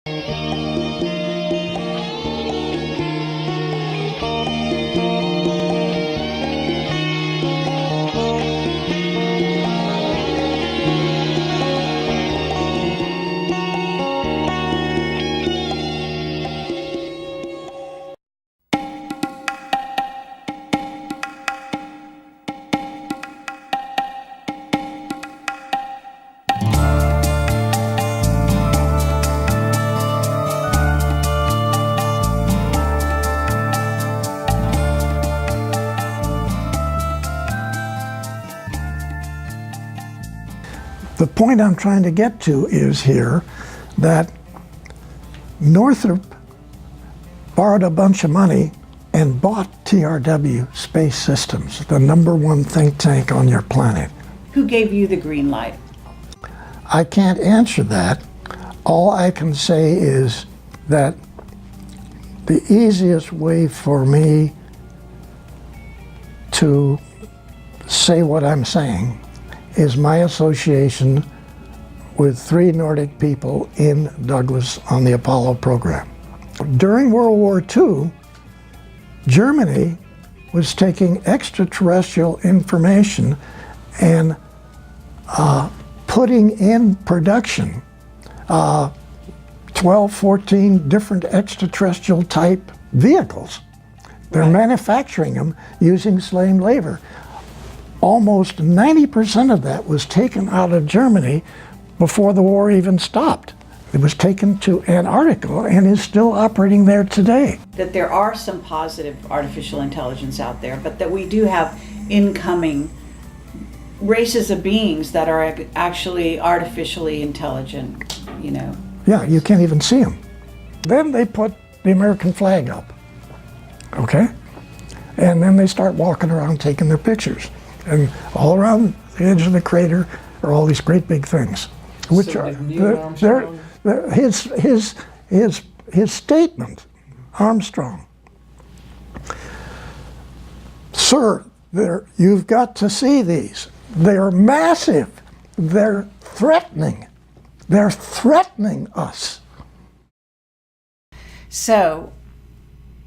The point I'm trying to get to is here that Northrop borrowed a bunch of money and bought TRW Space Systems, the #1 think tank on your planet. Who gave you the green light? I can't answer that. All I can say is that the easiest way for me to say what I'm saying is my association with 3 Nordic people in Douglas on the Apollo program. During World War II, Germany was taking extraterrestrial information and putting in production 12, 14 different extraterrestrial type vehicles. They're manufacturing them using slave labor. Almost 90% of that was taken out of Germany before the war even stopped. It was taken to Antarctica and is still operating there today. That there are some positive artificial intelligence out there, but that we do have incoming races of beings that are actually artificially intelligent, you know. Yeah, you can't even see them. Then they put the American flag up, okay? And then they start walking around taking their pictures. And all around the edge of the crater are all these great big things, which so are his statement, Armstrong. Sir, you've got to see these. They're massive. They're threatening. They're threatening us. So,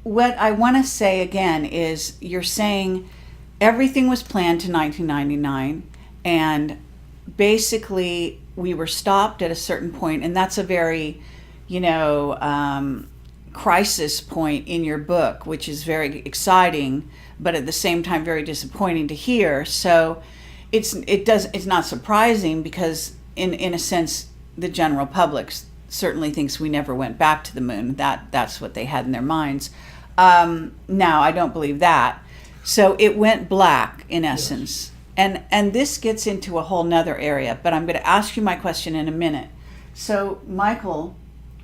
what I want to say again is you're saying everything was planned to 1999, and basically we were stopped at a certain point, and that's a very, crisis point in your book, which is very exciting, but at the same time very disappointing to hear. So it's not surprising because in a sense the general public certainly thinks we never went back to the moon. That's what they had in their minds. Now I don't believe that. So it went black, in essence. Yes. And this gets into a whole nother area, but I'm going to ask you my question in a minute. So, Michael,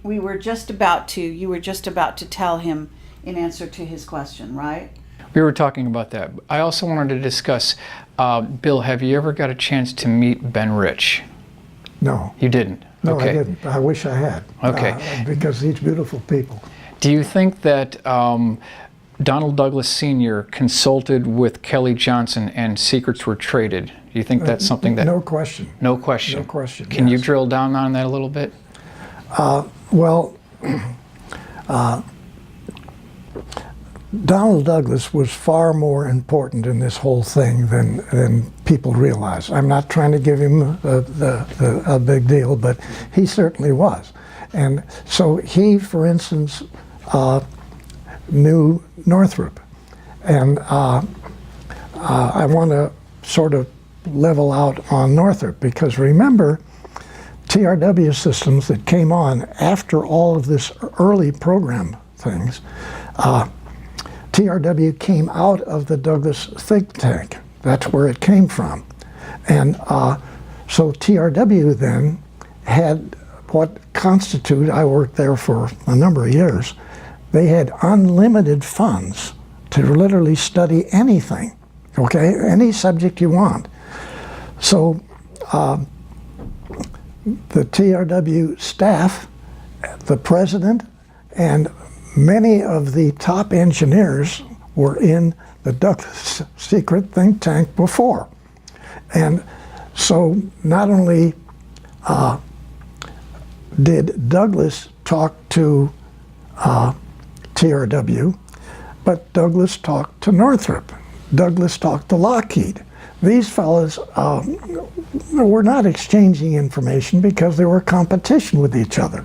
you were just about to tell him in answer to his question, right? We were talking about that. I also wanted to discuss, Bill, have you ever got a chance to meet Ben Rich? No. You didn't? No, okay. I didn't. I wish I had. Okay. Because these beautiful people. Do you think that Donald Douglas Sr. consulted with Kelly Johnson and secrets were traded? Do you think that's something that... No question. No question? No question, Can yes. you drill down on that a little bit? Donald Douglas was far more important in this whole thing than people realize. I'm not trying to give him a big deal, but he certainly was. And so he, for instance, knew Northrop. And I want to sort of level out on Northrop, because remember, TRW systems that came on after all of this early program things, TRW came out of the Douglas think tank. That's where it came from. And so TRW then had what constituted, I worked there for a number of years, they had unlimited funds to literally study anything, okay? Any subject you want. So the TRW staff, the president, and many of the top engineers were in the Douglas secret think tank before. And so not only did Douglas talk to TRW, but Douglas talked to Northrop. Douglas talked to Lockheed. These fellows were not exchanging information because they were competition with each other.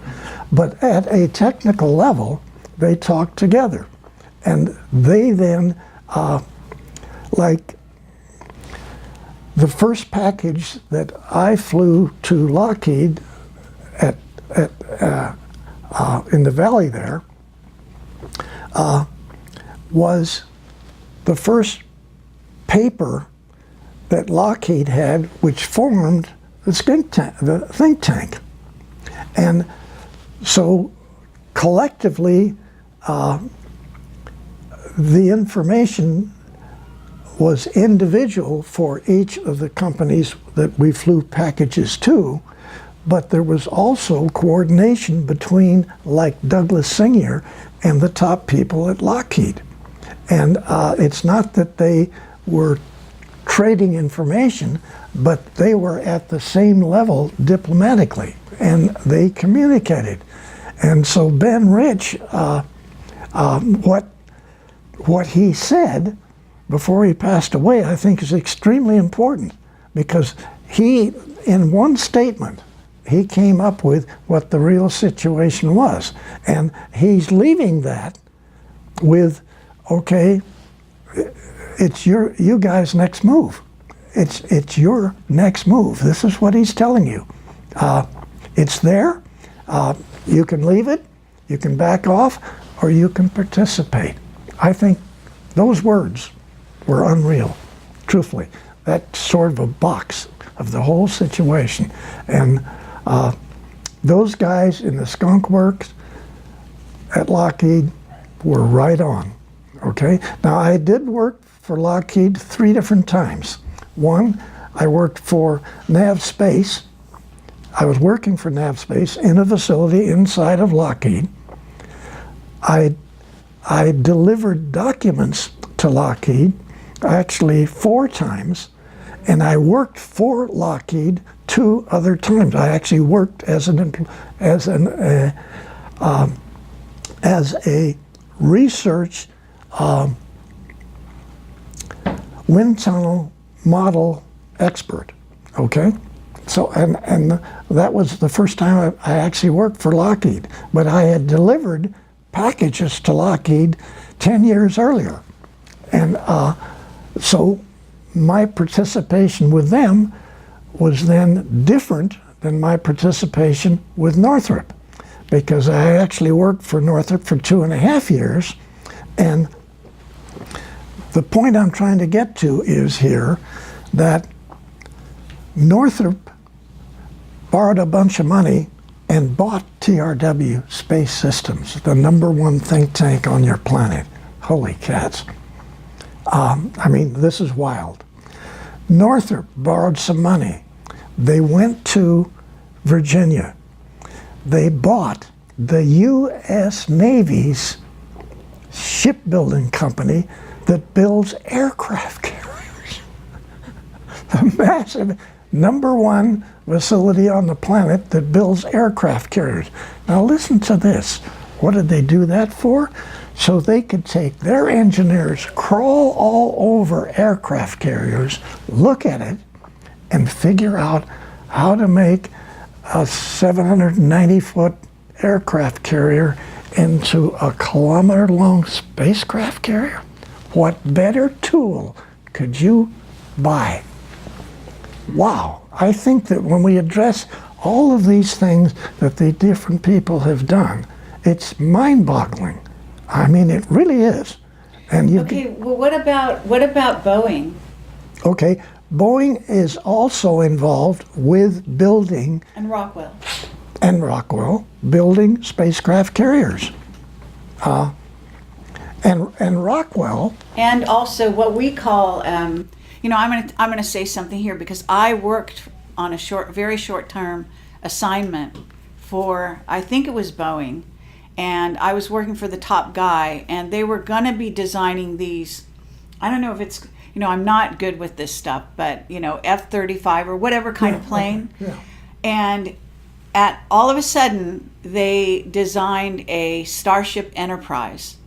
But at a technical level, they talked together. And they then, like the first package that I flew to Lockheed in the valley there, was the first paper that Lockheed had, which formed the think tank. And so collectively, the information was individual for each of the companies that we flew packages to, but there was also coordination between, like Douglas Senior and the top people at Lockheed. And it's not that they were trading information, but they were at the same level diplomatically, and they communicated. And so Ben Rich, what he said before he passed away, I think is extremely important, because he, in one statement, he came up with what the real situation was. And he's leaving that with, okay, it's you guys' next move. It's your next move. This is what he's telling you. It's there. You can leave it, you can back off, or you can participate. I think those words were unreal, truthfully. That's sort of a box of the whole situation. And those guys in the skunk works at Lockheed were right on, okay? Now, I did work for Lockheed 3 different times. One, I worked for Nav Space. I was working for Nav Space in a facility inside of Lockheed. I delivered documents to Lockheed, actually 4 times, and I worked for Lockheed 2 other times. I actually worked as a research wind tunnel model expert. Okay, so and that was the first time I actually worked for Lockheed. But I had delivered packages to Lockheed 10 years earlier, and so my participation with them was then different than my participation with Northrop, because I actually worked for Northrop for 2.5 years. And the point I'm trying to get to is here that Northrop borrowed a bunch of money and bought TRW Space Systems, the #1 think tank on your planet. Holy cats. I mean, this is wild. Northrop borrowed some money. They went to Virginia. They bought the U.S. Navy's shipbuilding company that builds aircraft carriers. The massive #1 facility on the planet that builds aircraft carriers. Now listen to this. What did they do that for? So they could take their engineers, crawl all over aircraft carriers, look at it, and figure out how to make a 790-foot aircraft carrier into a kilometer-long spacecraft carrier. What better tool could you buy? Wow. I think that when we address all of these things that the different people have done, it's mind-boggling. I mean, it really is. And you Okay, well, what about Boeing? Okay, Boeing is also involved with building, And Rockwell. and Rockwell, building spacecraft carriers. And Rockwell, And also what we call, I'm gonna say something here, because I worked on a very short term assignment for, I think it was Boeing, and I was working for the top guy, and they were gonna be designing these, I don't know if it's, I'm not good with this stuff, but F-35 or whatever kind of plane. yeah. And all of a sudden, they designed a Starship Enterprise,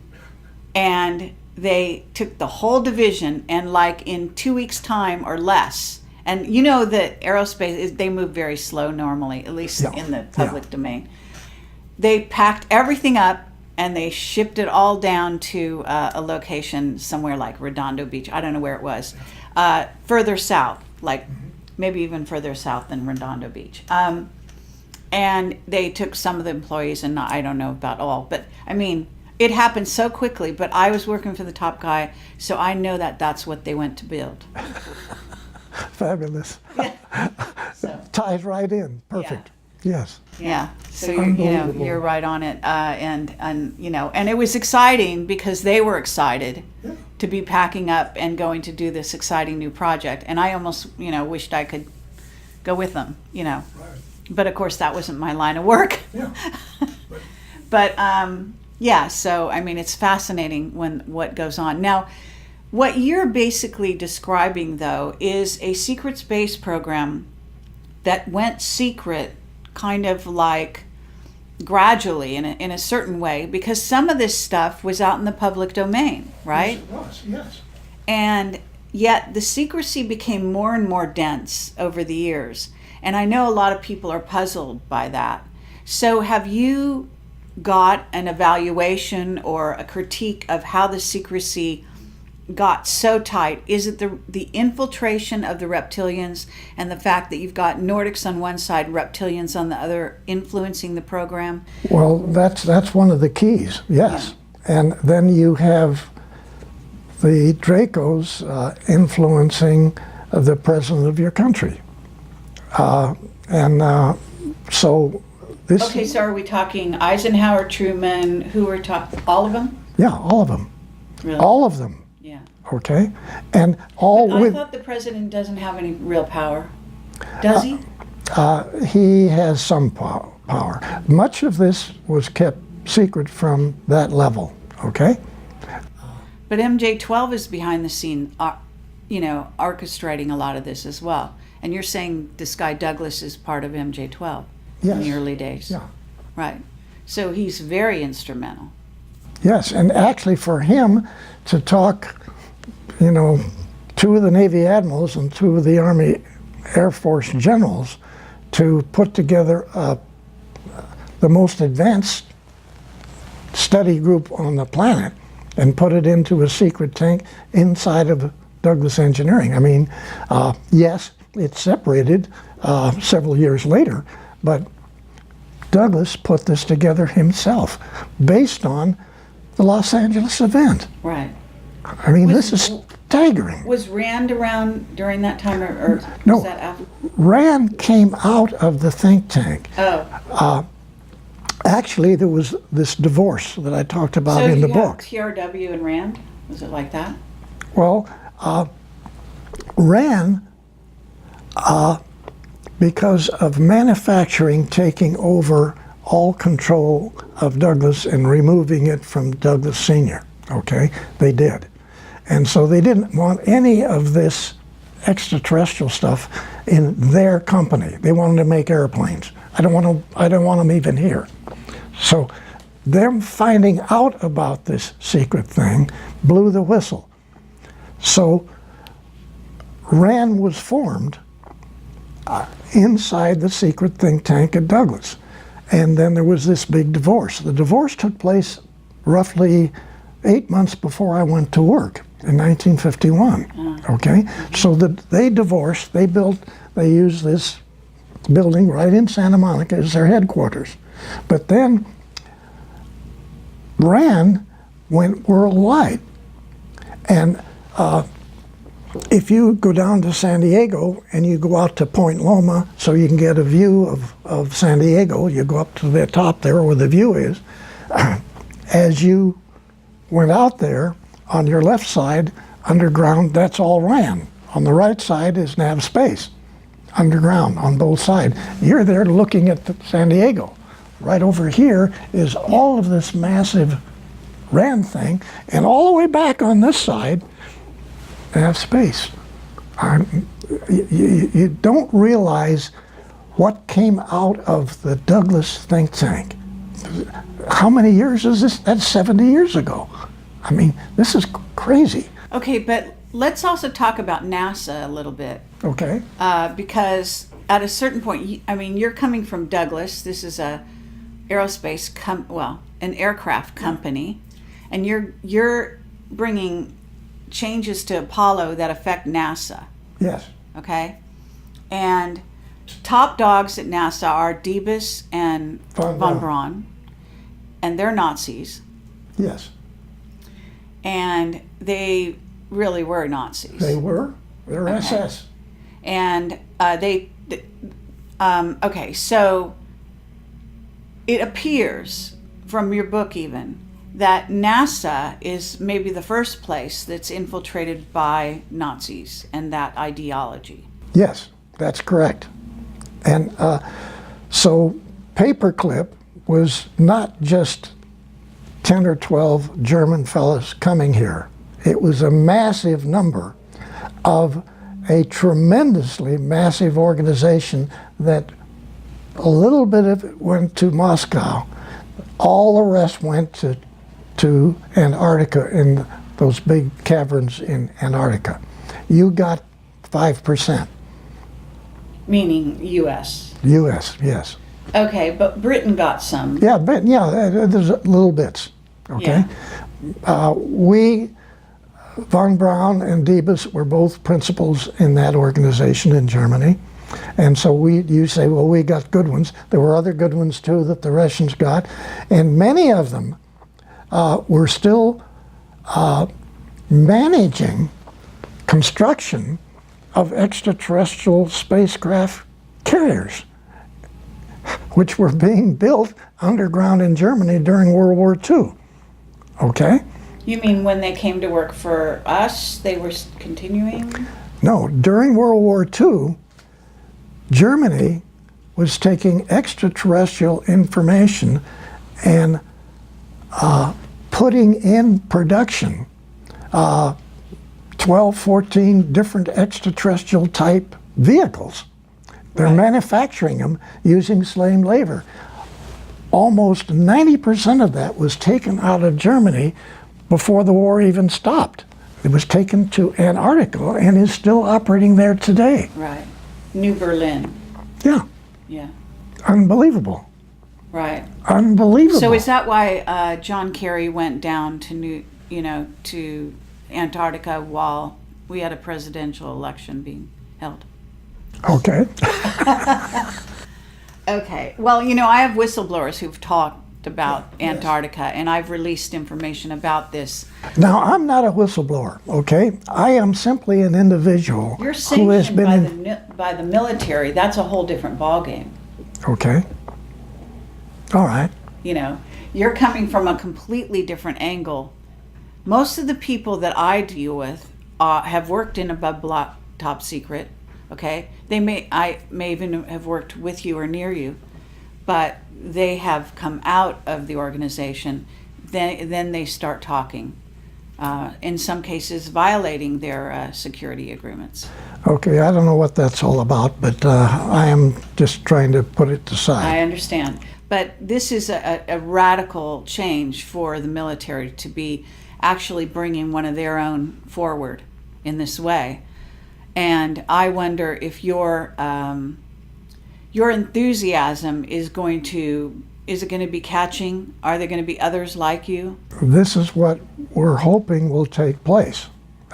and they took the whole division, and like in 2 weeks' time or less, and you know that aerospace, they move very slow normally, at least in the public domain. They packed everything up and they shipped it all down to a location somewhere like Redondo Beach. I don't know where it was. Further south, like maybe even further south than Redondo Beach. And they took some of the employees, and I don't know about all, but I mean, it happened so quickly. But I was working for the top guy, so I know that that's what they went to build. Fabulous. So, Ties right in. Perfect. Yes. yeah. So you're right on it, and you know, and it was exciting because they were excited to be packing up and going to do this exciting new project, and I almost wished I could go with them, Right. but of course that wasn't my line of work. Yeah. But yeah, so I mean, it's fascinating what goes on now. What you're basically describing, though, is a secret space program that went secret kind of like gradually in a certain way, because some of this stuff was out in the public domain, right? Yes, it was. Yes. And yet the secrecy became more and more dense over the years. And I know a lot of people are puzzled by that. So have you got an evaluation or a critique of how the secrecy got so tight? Is it the infiltration of the reptilians and the fact that you've got Nordics on one side, reptilians on the other, influencing the program? Well, that's one of the keys. Yes. Yeah. And then you have the Dracos influencing the president of your country. So this... Okay, so are we talking Eisenhower, Truman, who are talking, all of them? Yeah, all of them. Really? All of them. Yeah. Okay? And all But with... I thought the president doesn't have any real power. Does he? He has some power. Much of this was kept secret from that level, okay? But MJ-12 is behind the scene, orchestrating a lot of this as well. And you're saying this guy Douglas is part of MJ-12 in the early days. Yeah. Right. So he's very instrumental. Yes, and actually for him to talk, two of the Navy admirals and two of the Army Air Force generals to put together the most advanced study group on the planet and put it into a secret tank inside of Douglas Engineering. I mean, yes, it separated several years later, but Douglas put this together himself based on the Los Angeles event. Right. I mean, this is staggering. Was Rand around during that time, or No. was that after? Rand came out of the think tank. Oh. Actually, there was this divorce that I talked about in the book. So you have TRW and Rand? Was it like that? Well, Rand, because of manufacturing taking over all control of Douglas and removing it from Douglas Sr., okay, they did. And so they didn't want any of this extraterrestrial stuff in their company. They wanted to make airplanes. I don't want them even here. So them finding out about this secret thing blew the whistle. So RAND was formed inside the secret think tank at Douglas. And then there was this big divorce. The divorce took place roughly 8 months before I went to work in 1951. Okay, so they divorced. They used this building right in Santa Monica as their headquarters. But then RAND went worldwide. And if you go down to San Diego and you go out to Point Loma so you can get a view of San Diego, you go up to the top there where the view is. As you went out there, on your left side, underground, that's all RAND. On the right side is nav space, underground on both sides. You're there looking at San Diego. Right over here is all of this massive RAND thing, and all the way back on this side, nav space. You don't realize what came out of the Douglas think tank. How many years is this? That's 70 years ago. I mean, this is crazy. Okay, but let's also talk about NASA a little bit. Okay. Because at a certain point, I mean, you're coming from Douglas. This is a aerospace an aircraft company, and you're bringing changes to Apollo that affect NASA. Yes. Okay, and top dogs at NASA are Debus and von Braun, and they're Nazis, Yes. and they really were Nazis. They were. They're Okay. SS. And okay, so it appears from your book even that NASA is maybe the first place that's infiltrated by Nazis and that ideology. Yes, that's correct. And so Paperclip was not just 10 or 12 German fellows coming here. It was a massive number of a tremendously massive organization that a little bit of it went to Moscow. All the rest went to Antarctica, in those big caverns in Antarctica. You got 5%. Meaning U.S. U.S., yes. Okay, but Britain got some. Yeah, but there's little bits. Okay, we, von Braun and Debus, were both principals in that organization in Germany, and so you say, well, we got good ones. There were other good ones too that the Russians got, and many of them were still managing construction of extraterrestrial spacecraft carriers, which were being built underground in Germany during World War II. Okay? You mean when they came to work for us, they were continuing? No, during World War II, Germany was taking extraterrestrial information and putting in production 12, 14 different extraterrestrial type vehicles. They're manufacturing them using slave labor. Almost 90% of that was taken out of Germany before the war even stopped. It was taken to Antarctica and is still operating there today. Right. New Berlin. Yeah, Yeah. unbelievable. Right. Unbelievable. So is that why John Kerry went down to to Antarctica while we had a presidential election being held? Okay. Okay. Well, I have whistleblowers who've talked about Antarctica, and I've released information about this. Now, I'm not a whistleblower, okay? I am simply an individual You're who has sanctioned been by the military. That's a whole different ballgame. Okay. All right. You're coming from a completely different angle. Most of the people that I deal with have worked in above block top secret. Okay, I may even have worked with you or near you, but they have come out of the organization. Then they start talking. In some cases, violating their security agreements. Okay, I don't know what that's all about, but I am just trying to put it aside. I understand, but this is a radical change for the military to be actually bringing one of their own forward in this way. And I wonder if your enthusiasm is it going to be catching? Are there going to be others like you? This is what we're hoping will take place.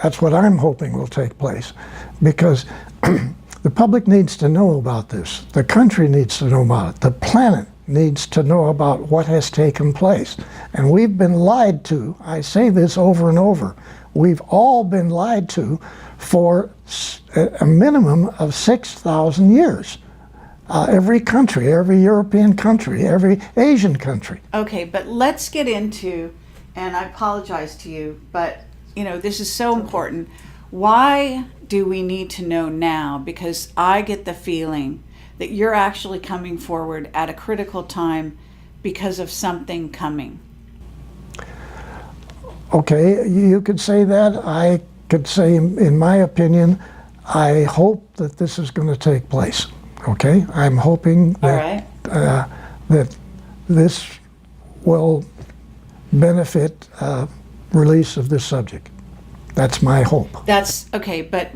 That's what I'm hoping will take place, because the public needs to know about this. The country needs to know about it. The planet needs to know about what has taken place. And we've been lied to. I say this over and over. We've all been lied to for a minimum of 6,000 years. Every country, every European country, every Asian country. Okay, but let's get into, and I apologize to you, but this is so important. Why do we need to know now? Because I get the feeling that you're actually coming forward at a critical time because of something coming. Okay, you could say that. I could say, in my opinion, I hope that this is going to take place. Okay, I'm hoping All that right. that this will benefit release of this subject. That's my hope. That's okay, but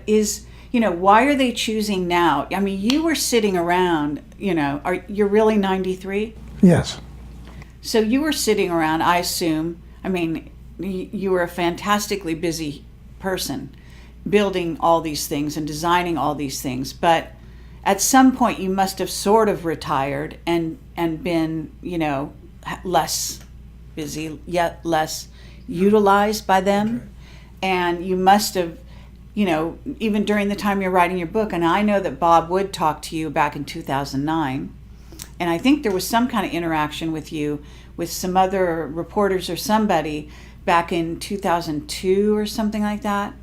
is, why are they choosing now? I mean, you were sitting around, you're really 93? Yes. So you were sitting around, I assume. I mean, you were a fantastically busy person building all these things and designing all these things, but at some point you must have sort of retired and been, less busy, yet less utilized by them. Okay. And you must have, even during the time you're writing your book, and I know that Bob Wood talked to you back in 2009, and I think there was some kind of interaction with you with some other reporters or somebody back in 2002 or something like that.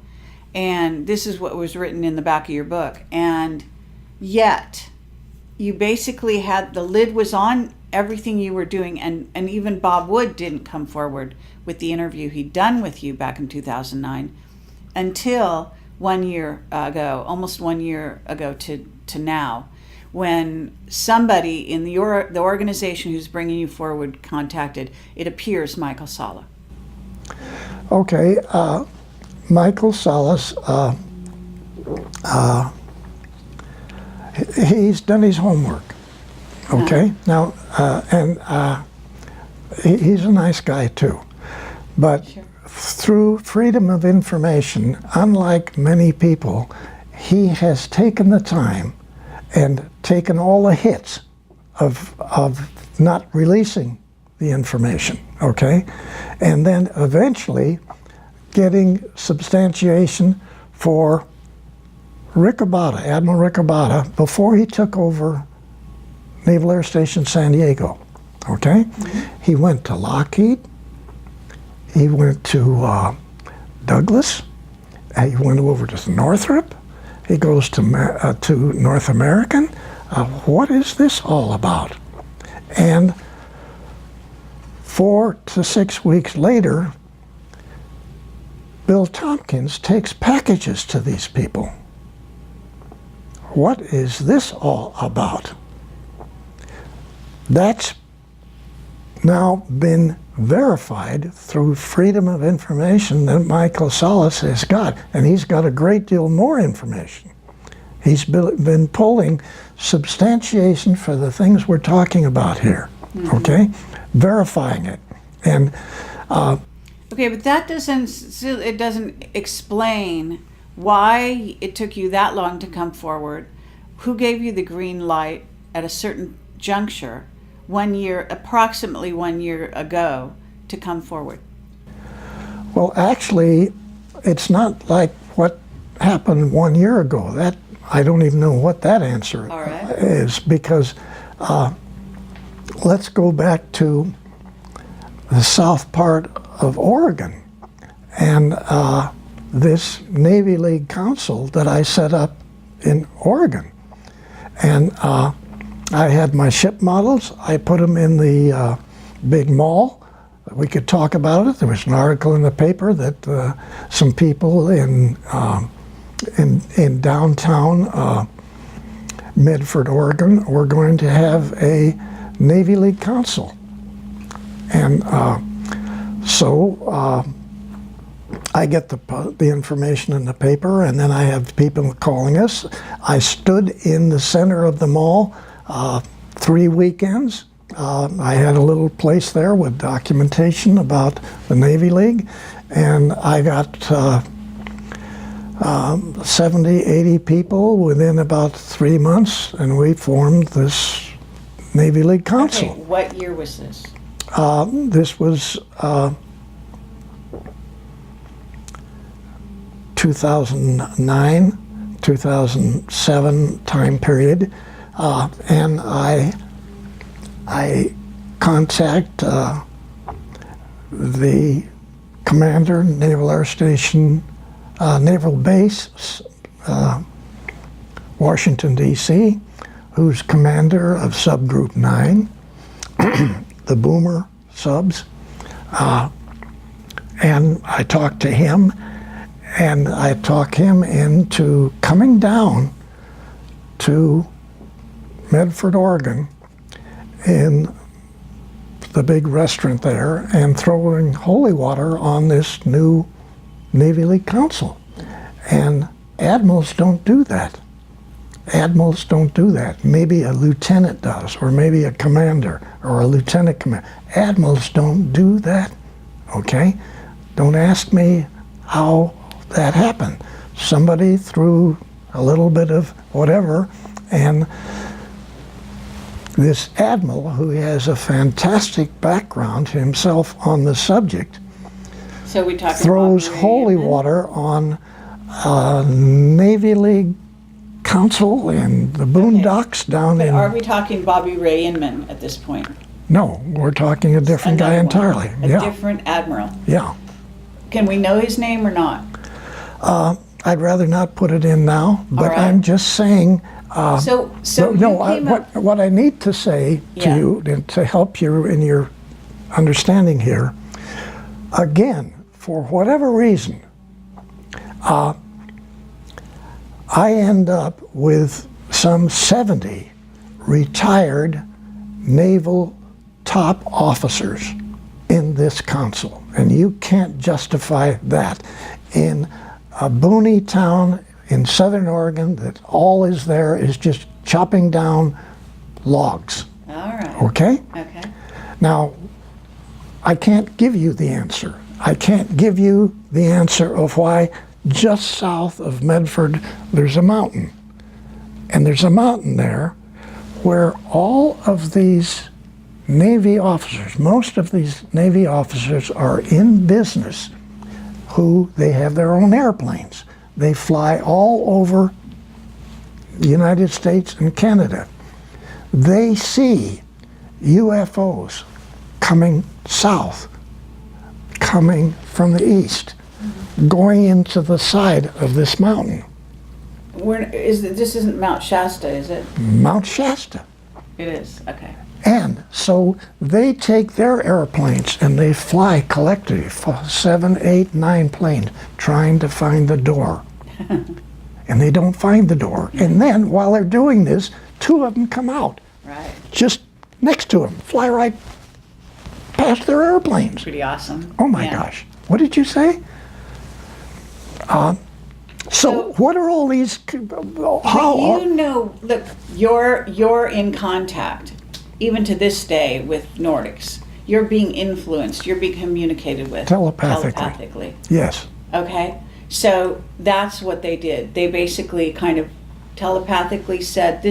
And this is what was written in the back of your book. And yet, you basically had, the lid was on everything you were doing, and even Bob Wood didn't come forward with the interview he'd done with you back in 2009 until 1 year ago, almost 1 year ago to now, when somebody in the organization who's bringing you forward contacted, it appears, Michael Salla. Okay, Michael Salas, he's done his homework. Okay, now, and he's a nice guy too. But Sure. through freedom of information, unlike many people, he has taken the time and taken all the hits of not releasing the information, okay? And then eventually getting substantiation for Admiral Riccobata, before he took over Naval Air Station San Diego, okay? Mm-hmm. He went to Lockheed, he went to Douglas, he went over to Northrop, he goes to North American. What is this all about? And 4 to 6 weeks later, Bill Tompkins takes packages to these people. What is this all about? That's now been verified through freedom of information that Michael Salas has got, and he's got a great deal more information. He's been pulling substantiation for the things we're talking about here, mm-hmm. Okay? Verifying it. And okay, but that doesn't explain why it took you that long to come forward. Who gave you the green light at a certain juncture, approximately 1 year ago, to come forward? Well, actually, it's not like what happened 1 year ago. That I don't even know what that answer is, because let's go back to the south part of Oregon and this Navy League Council that I set up in Oregon. And I had my ship models. I put them in the big mall. We could talk about it. There was an article in the paper that some people in downtown Medford, Oregon, were going to have a Navy League Council. And so I get the information in the paper, and then I have people calling us. I stood in the center of the mall 3 weekends. I had a little place there with documentation about the Navy League, and I got 70, 80 people within about 3 months, and we formed this Navy League Council. Okay, what year was this? This was 2009, 2007 time period, and I contact the commander, Naval Air Station, Naval Base, Washington, D.C., who's commander of Subgroup 9, the Boomer subs, and I talked to him, and I talked him into coming down to Medford, Oregon, in the big restaurant there, and throwing holy water on this new Navy League Council. And admirals don't do that. Admirals don't do that. Maybe a lieutenant does, or maybe a commander, or a lieutenant commander. Admirals don't do that, okay? Don't ask me how that happened. Somebody threw a little bit of whatever, and this admiral, who has a fantastic background himself on the subject, So we talking throws Bobby holy Raymond? water on a Navy League Council in the boondocks down But in... are we talking Bobby Ray Inman at this point? No, we're talking a different guy Another one. entirely. A Yeah, different admiral. yeah. Can we know his name or not? I'd rather not put it in now, but right. I'm just saying... So no, you came up. what I need to say to Yeah. you, and to help you in your understanding here, again, for whatever reason, I end up with some 70 retired naval top officers in this council, and you can't justify that in a boony town in southern Oregon that all is there is just chopping down logs, All right. okay? Okay. Now, I can't give you the answer. I can't give you the answer of why just south of Medford there's a mountain. And there's a mountain there where all of these Navy officers, most of these Navy officers are in business, who they have their own airplanes. They fly all over the United States and Canada. They see UFOs coming south, coming from the east, going into the side of this mountain, This isn't Mount Shasta, is it? Mount Shasta. It is. Okay. And so they take their airplanes and they fly collectively, 7, 8, 9 planes, trying to find the door. And they don't find the door. And then while they're doing this, 2 of them come out, Right. just next to them, fly right past their airplanes. Pretty awesome. Oh my Yeah. gosh. What did you say? So what are all these, how, You know, look, you're in contact, even to this day, with Nordics. You're being influenced. You're being communicated with Telepathically. Yes. Okay, so that's what they did. They basically kind of telepathically said,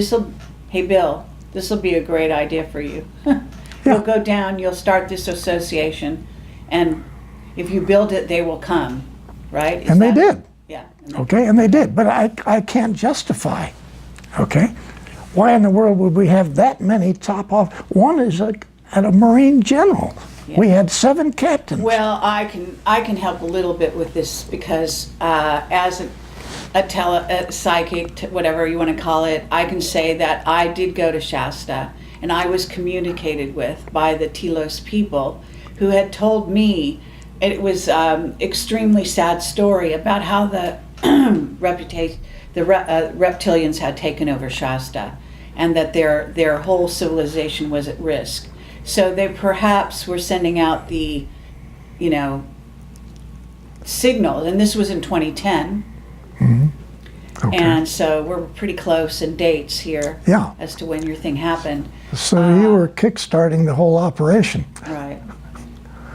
"Hey Bill, this will be a great idea for you. You'll go down. You'll start this association, and if you build it, they will come." Right? And they did. Yeah. Okay, and they did, but I can't justify, okay? Why in the world would we have that many top off? One is at a Marine general. Yeah. We had 7 captains. Well, I can help a little bit with this because as a psychic, whatever you want to call it, I can say that I did go to Shasta and I was communicated with by the Telos people who had told me it was extremely sad story about how the reptilians had taken over Shasta and that their whole civilization was at risk. So they perhaps were sending out the, signal, and this was in 2010. Okay. And so we're pretty close in dates here Yeah. as to when your thing happened. So you were kickstarting the whole operation, Right.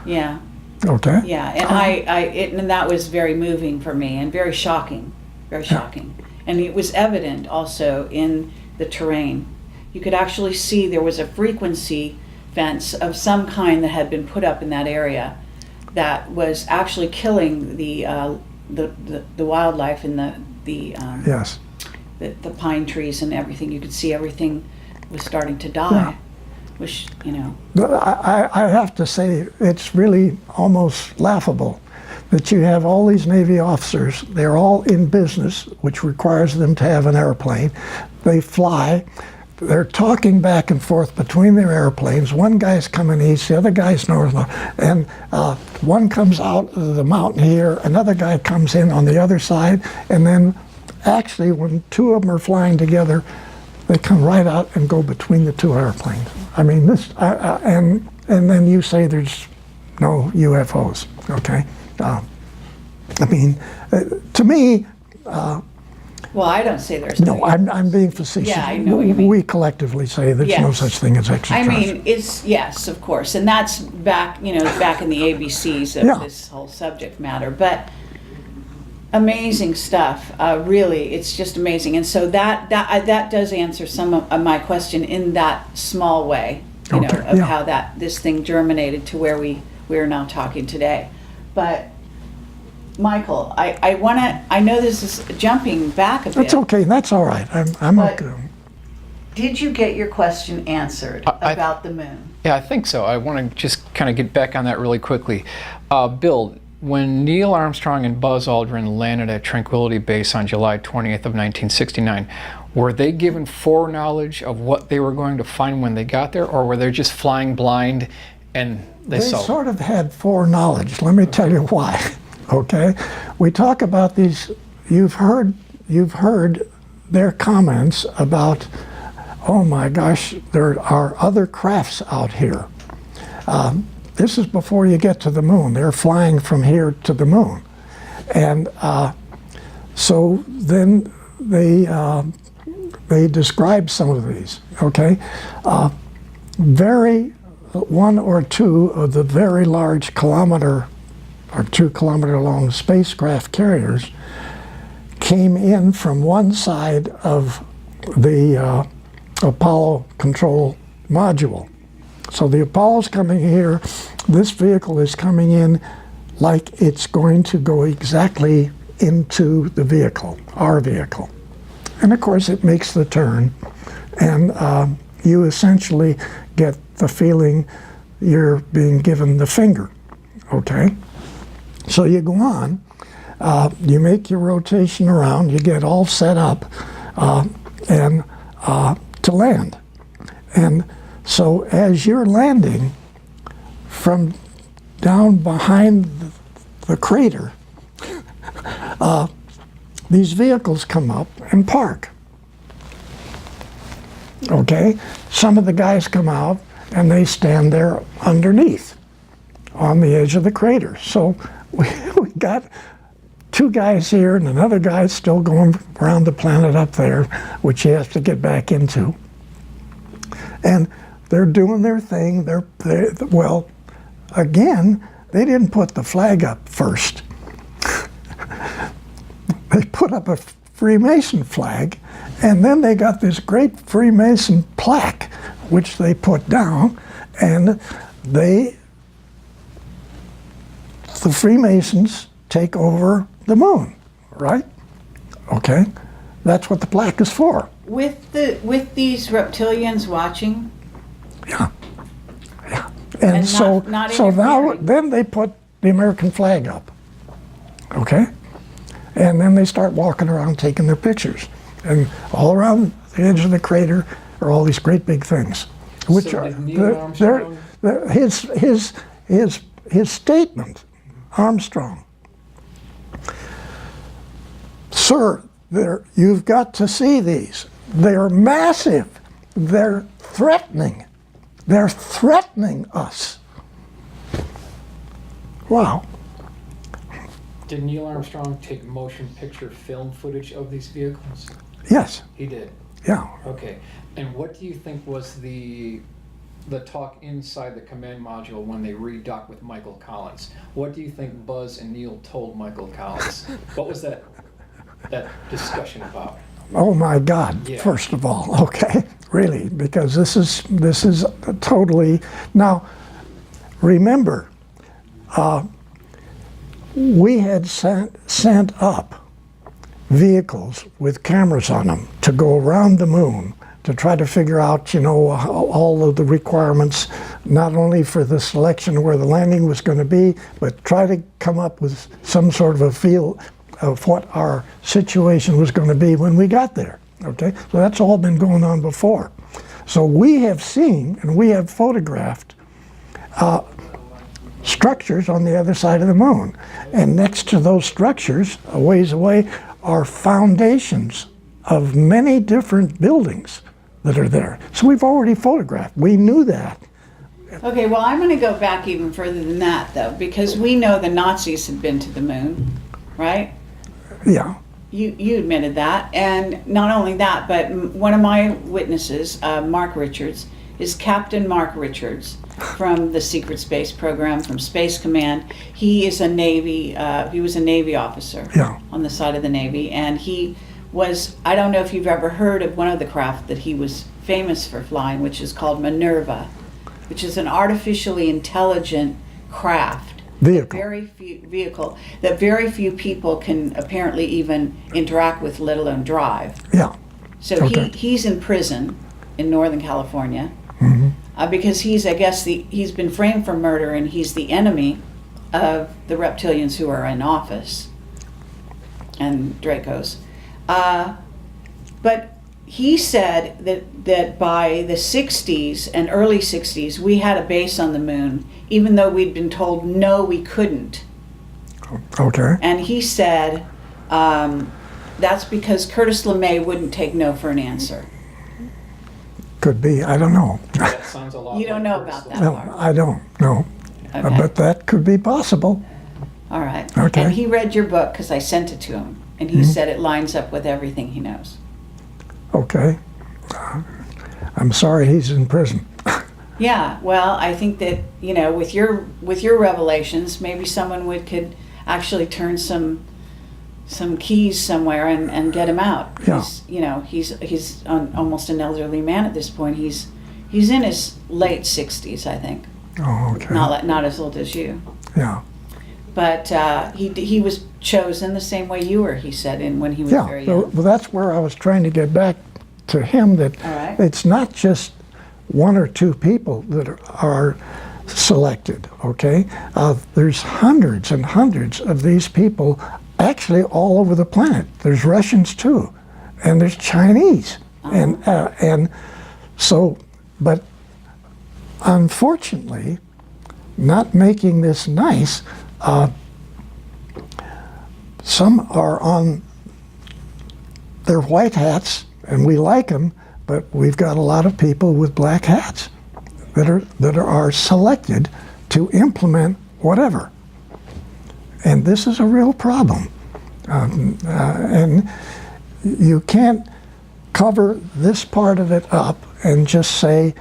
Yeah. okay? Yeah. And and that was very moving for me and very shocking. Very shocking. And it was evident also in the terrain. You could actually see there was a frequency fence of some kind that had been put up in that area that was actually killing the wildlife and Yes. the pine trees and everything. You could see everything was starting to die. Yeah. Which, But I have to say, it's really almost laughable that you have all these Navy officers. They're all in business, which requires them to have an airplane. They fly. They're talking back and forth between their airplanes. One guy's coming east, the other guy's north, and one comes out of the mountain here, another guy comes in on the other side, and then actually when 2 of them are flying together, They come right out and go between the two airplanes. I mean, and then you say there's no UFOs, okay? I mean, to me, Well, I don't say there's no, I'm being facetious. Yeah, I know what you mean. We collectively say there's no Yes. such thing as I extraterrestrials. mean, it's, yes, of course, and that's back, back in the ABCs of Yeah. this whole subject matter, but amazing stuff, really, it's just amazing, and so that does answer some of my question in that small way, Okay, of yeah. how this thing germinated to where we are now talking today. But Michael, I know this is jumping back a bit. That's okay. That's all right. I'm But- okay. Did you get your question answered about the moon? Yeah, I think so. I want to just kind of get back on that really quickly. Bill, when Neil Armstrong and Buzz Aldrin landed at Tranquility Base on July 20th of 1969, were they given foreknowledge of what they were going to find when they got there, or were they just flying blind and they saw? Sort of had foreknowledge. Let me tell you why. Okay, we talk about these. You've heard their comments about, oh my gosh, there are other crafts out here. This is before you get to the moon. They're flying from here to the moon, and so then they describe some of these. Okay, one or two of the very large kilometer or 2 kilometer long spacecraft carriers came in from one side of the Apollo control module. So the Apollo's coming here, this vehicle is coming in like it's going to go exactly into the vehicle, our vehicle. And of course it makes the turn, and you essentially get the feeling you're being given the finger, okay? So you go on, you make your rotation around, you get all set up and to land. And so as you're landing from down behind the crater, these vehicles come up and park. Okay? Some of the guys come out and they stand there underneath on the edge of the crater. So we got 2 guys here and another guy still going around the planet up there, which he has to get back into. And they're doing their thing. Well, again, they didn't put the flag up first. They put up a Freemason flag, and then they got this great Freemason plaque, which they put down, and the Freemasons take over the moon, right? Okay, that's what the plaque is for. With these reptilians watching, Yeah. And so not now interfering. then they put the American flag up, okay? And then they start walking around taking their pictures, and all around the edge of the crater are all these great big things, which So are did Neil Armstrong- his statement. Armstrong, sir, you've got to see these. They're massive. They're threatening. They're threatening us. Wow. Did Neil Armstrong take motion picture film footage of these vehicles? Yes. He did. Yeah. Okay. And what do you think was the talk inside the command module when they redocked with Michael Collins? What do you think Buzz and Neil told Michael Collins? What was that discussion about? Oh my God! Yeah. First of all, okay, really, because this is totally. Now, remember, we had sent up vehicles with cameras on them to go around the moon to try to figure out, all of the requirements, not only for the selection where the landing was going to be, but try to come up with some sort of a feel of what our situation was going to be when we got there, okay? So that's all been going on before. So we have seen and we have photographed structures on the other side of the moon. And next to those structures, a ways away, are foundations of many different buildings that are there. So we've already photographed. We knew that. Okay, well, I'm going to go back even further than that, though, because we know the Nazis had been to the moon, right? Yeah. You admitted that, and not only that, but one of my witnesses, Mark Richards, is Captain Mark Richards from the Secret Space Program, from Space Command. He is a Navy, he was a Navy officer Yeah. on the side of the Navy, and he was, I don't know if you've ever heard of one of the craft that he was famous for flying, which is called Minerva, which is an artificially intelligent craft. Vehicle. Vehicle that very few people can apparently even interact with, let alone drive. Yeah. So Okay. he's in prison in Northern California Mm-hmm. because he's, I guess, he's been framed for murder, and he's the enemy of the reptilians who are in office and Dracos. But he said that by the 60s and early 60s, we had a base on the moon, even though we'd been told no, we couldn't. Okay. And he said that's because Curtis LeMay wouldn't take no for an answer. Could be. I don't know. That sounds a lot. You don't know about that No, part. I don't know. Okay. But that could be possible. All right. Okay. And he read your book because I sent it to him, and he said it lines up with everything he knows. Okay. I'm sorry he's in prison. Yeah. Well, I think that with your revelations, maybe someone could actually turn some keys somewhere and get him out. Yeah. He's almost an elderly man at this point. He's in his late 60s, I think. Oh, okay. Not as old as you. Yeah. But he was chosen the same way you were, he said, when he was Yeah. very young. Well, that's where I was trying to get back to him, that All right. it's not just one or two people that are selected, okay? There's hundreds and hundreds of these people actually all over the planet. There's Russians too, and there's Chinese. And so, but unfortunately, not making this nice, some are on their white hats, and we like them, but we've got a lot of people with black hats that are selected to implement whatever. And this is a real problem. And you can't cover this part of it up and just say,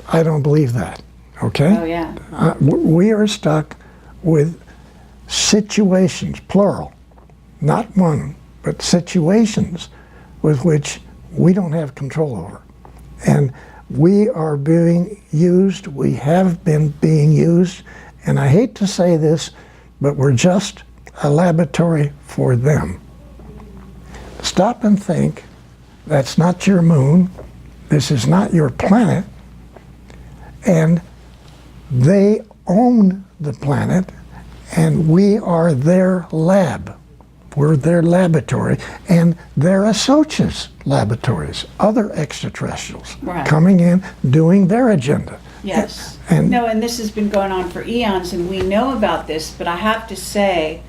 I don't believe that, okay? Oh, yeah. We are stuck with situations, plural, not one, but situations with which we don't have control over. And we are being used, we have been being used, and I hate to say this, but we're just a laboratory for them. Stop and think, that's not your moon, this is not your planet, and they own the planet, and we are their lab. We're their laboratory, and they're Assocha's laboratories, other extraterrestrials Right. coming in, doing their agenda. Yes. And And this has been going on for eons, and we know about this, but I have to say,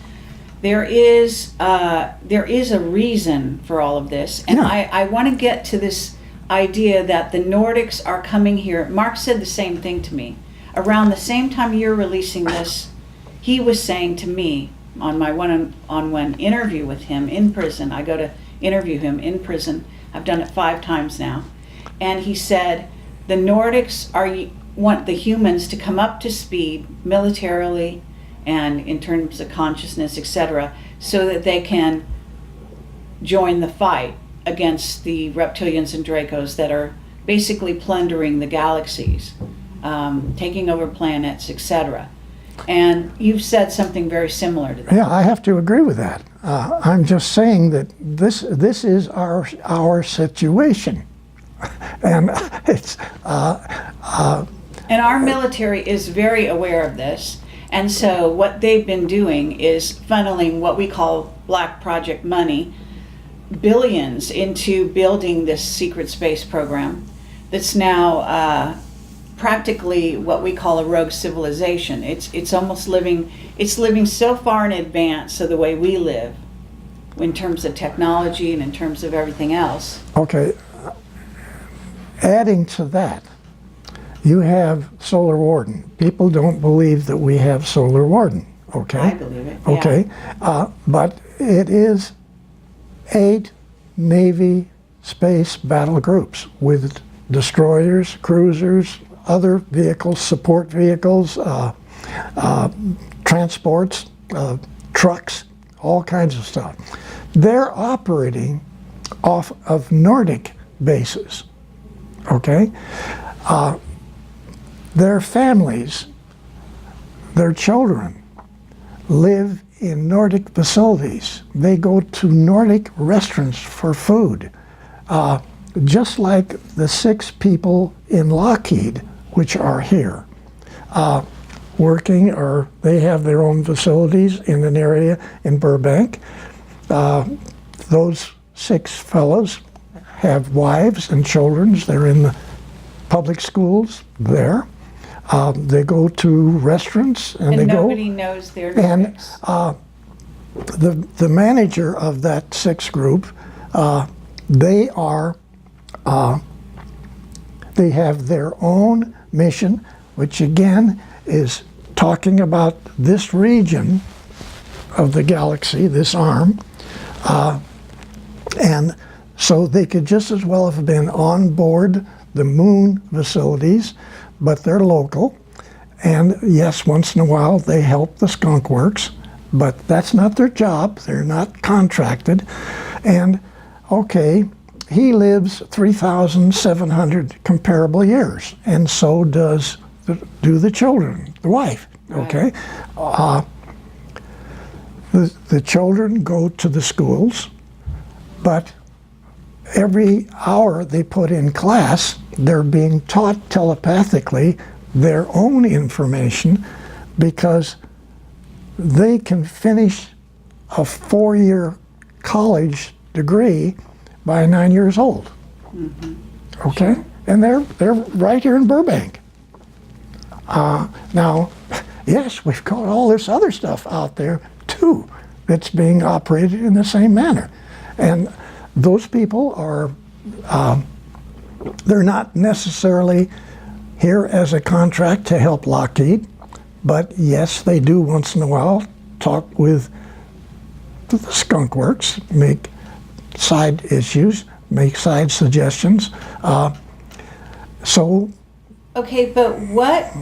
there is a reason for all of this. And Yeah. I want to get to this idea that the Nordics are coming here. Mark said the same thing to me. Around the same time you're releasing this, he was saying to me on my one-on-one interview with him in prison. I go to interview him in prison. I've done it 5 times now. And he said, the Nordics want the humans to come up to speed militarily and in terms of consciousness, etc., so that they can join the fight against the reptilians and Dracos that are basically plundering the galaxies, taking over planets, etc. And you've said something very similar to that. yeah, I have to agree with that. I'm just saying that this is our situation, and it's And our military is very aware of this. And so what they've been doing is funneling what we call black project money, billions, into building this secret space program that's now practically what we call a rogue civilization. It's almost living so far in advance of the way we live in terms of technology and in terms of everything else. okay. Adding to that, you have Solar Warden. People don't believe that we have Solar Warden, okay? I believe it. Yeah. Okay, but it is 8 Navy space battle groups with destroyers, cruisers, other vehicles, support vehicles, transports, trucks, all kinds of stuff. They're operating off of Nordic bases, okay? Their families, their children, live in Nordic facilities. They go to Nordic restaurants for food. Just like the 6 people in Lockheed, which are here, working, or they have their own facilities in an area in Burbank. Those 6 fellows have wives and children. They're in the public schools there. They go to restaurants and they nobody go. knows their And Nordics. the manager of that 6 group, they are. They have their own mission, which again is talking about this region of the galaxy, this arm, and so they could just as well have been on board the moon facilities, but they're local. And yes, once in a while they help the skunk works, but that's not their job. They're not contracted. And okay, he lives 3,700 comparable years, and so do the children, the wife. Okay, the children go to the schools, but every hour they put in class, they're being taught telepathically their own information, because they can finish a 4-year college degree by 9 years old. Mm-hmm. Okay, Sure. and they're right here in Burbank. Now, yes, we've got all this other stuff out there too that's being operated in the same manner, and those people are they're not necessarily here as a contract to help Lockheed, but yes, they do once in a while talk with the skunk works, make side issues, make side suggestions. So Okay, but what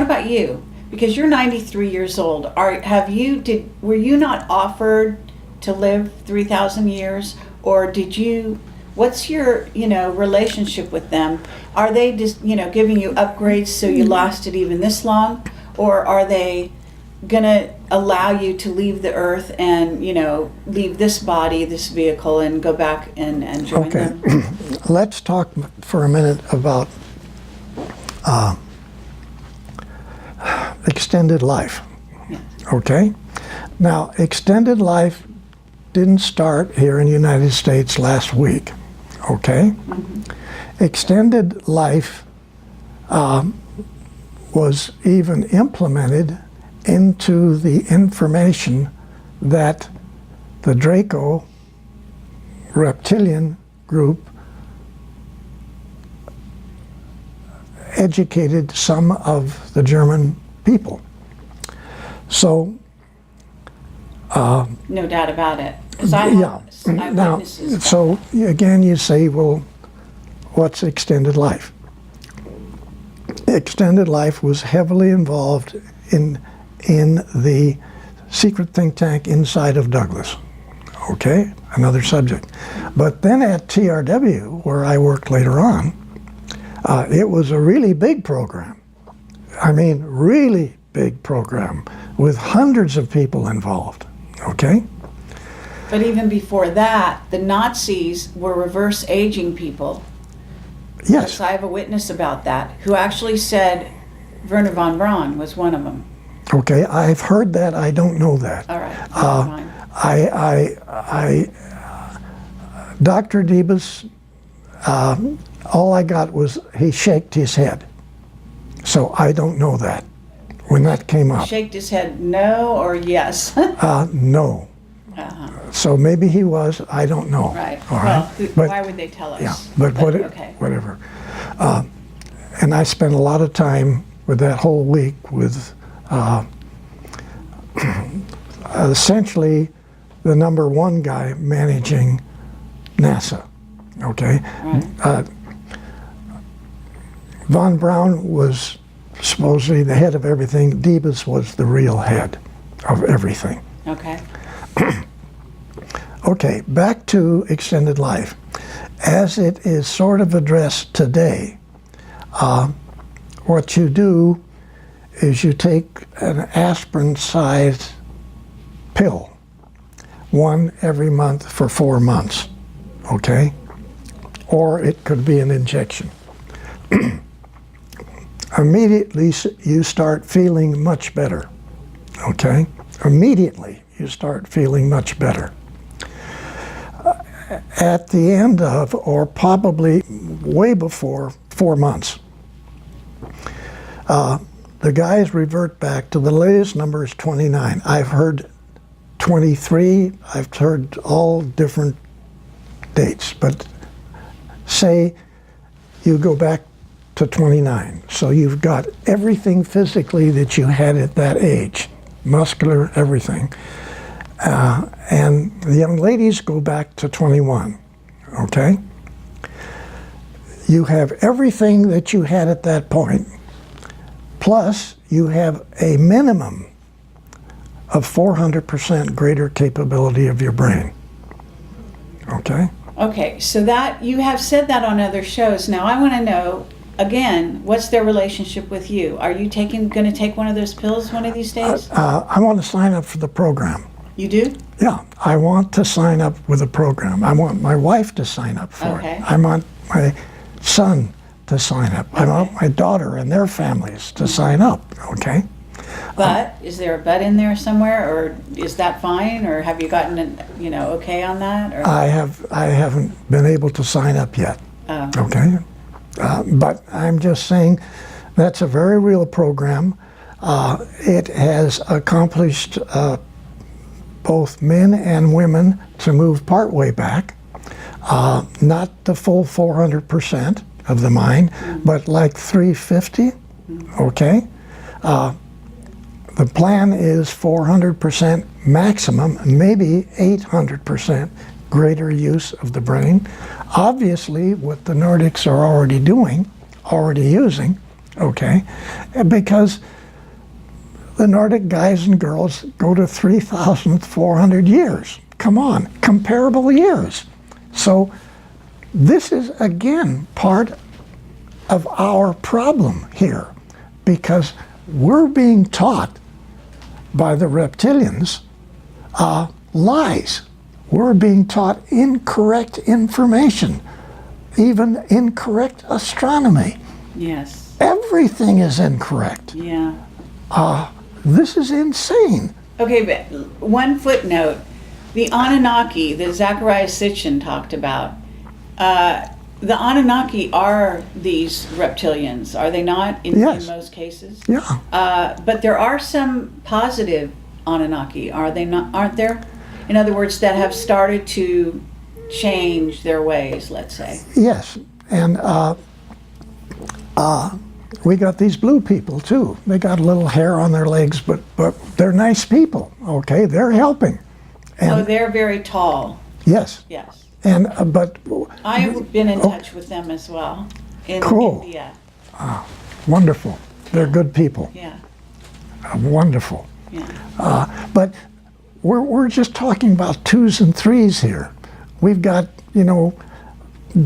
about you? Because you're 93 years old. Were you not offered to live 3,000 years, or did you? What's your relationship with them? Are they just giving you upgrades so you lasted even this long, or are they gonna allow you to leave the earth and leave this body, this vehicle, and go back and join them? Let's talk for a minute about extended life. Yeah. Okay? Now, extended life didn't start here in the United States last week. Okay? Mm-hmm. Extended life was even implemented into the information that the Draco reptilian group educated some of the German people. So, No doubt about it. 'Cause I yeah. have Now, eyewitnesses. so again, you say, well, what's extended life? Extended life was heavily involved in the secret think tank inside of Douglas. Okay, another subject. But then at TRW, where I worked later on, it was a really big program. I mean, really big program with hundreds of people involved. Okay? But even before that, the Nazis were reverse aging people. Yes. I have a witness about that who actually said Werner von Braun was one of them. Okay, I've heard that. I don't know that. All right, never mind. Dr. Debus, all I got was he shaked his head. So I don't know that when that came up. Shaked his head no or yes. No. So maybe he was, I don't know. Right. All Well, right? But, why would they tell us? yeah, but okay. whatever. And I spent a lot of time with that whole week with essentially the number one guy managing NASA, okay? Right. Von Braun was supposedly the head of everything. Debus was the real head of everything. Okay. Okay, back to extended life. As it is sort of addressed today, what you do is you take an aspirin-sized pill, one every month for 4 months, okay? Or it could be an injection. Immediately you start feeling much better, okay? Immediately you start feeling much better. At the end of, or probably way before 4 months, the guys revert back to the latest number is 29. I've heard 23, I've heard all different dates, but say you go back to 29. So you've got everything physically that you had at that age, muscular, everything. And the young ladies go back to 21, okay? You have everything that you had at that point, plus you have a minimum of 400% greater capability of your brain, okay? Okay, so that you have said that on other shows. Now I want to know, again, what's their relationship with you? Are you going to take one of those pills one of these days? I want to sign up for the program. You do? Yeah, I want to sign up with the program. I want my wife to sign up for Okay. it. I want my son to sign up. I want my daughter and their families to sign up, okay? But is there a but in there somewhere, or is that fine, or have you gotten an, okay on that? Or? I haven't been able to sign up yet, Oh. okay? But I'm just saying that's a very real program. It has accomplished both men and women to move partway back, not the full 400% of the mind, but like 350, okay? The plan is 400% maximum, maybe 800% greater use of the brain. Obviously, what the Nordics are already using, okay? Because the Nordic guys and girls go to 3,400 years. Come on, comparable years. So this is, again, part of our problem here, because we're being taught by the reptilians lies. We're being taught incorrect information, even incorrect astronomy. Yes. Everything is incorrect. Yeah. This is insane. Okay, but one footnote. The Anunnaki that Zecharia Sitchin talked about, the Anunnaki are these reptilians, are they not, in most cases? Yeah. But there are some positive Anunnaki, are they not? Aren't there? In other words, that have started to change their ways, let's say. Yes, and we got these blue people too. They got a little hair on their legs, but they're nice people. Okay, they're helping. And They're very tall. yes, Yes. and but I've been in touch with them as well in Cool. India. wonderful. They're good people. Yeah. Wonderful. Yeah. But we're just talking about 2s and 3s here. We've got,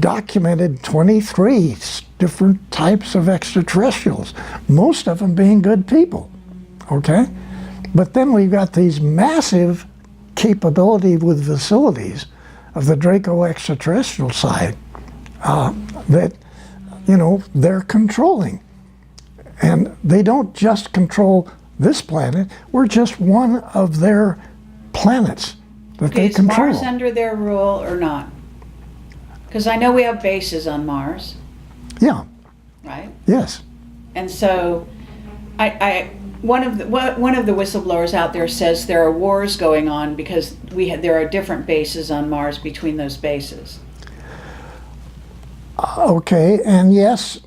documented 23 different types of extraterrestrials, most of them being good people, okay? But then we've got these massive capability with facilities of the Draco extraterrestrial side that, they're controlling. And they don't just control this planet, we're just one of their planets that Okay, they is control. Mars under their rule or not? Because I know we have bases on Mars, Yeah, right? yes. And so I one of the whistleblowers out there says there are wars going on because there are different bases on Mars between those bases. Okay, and yes,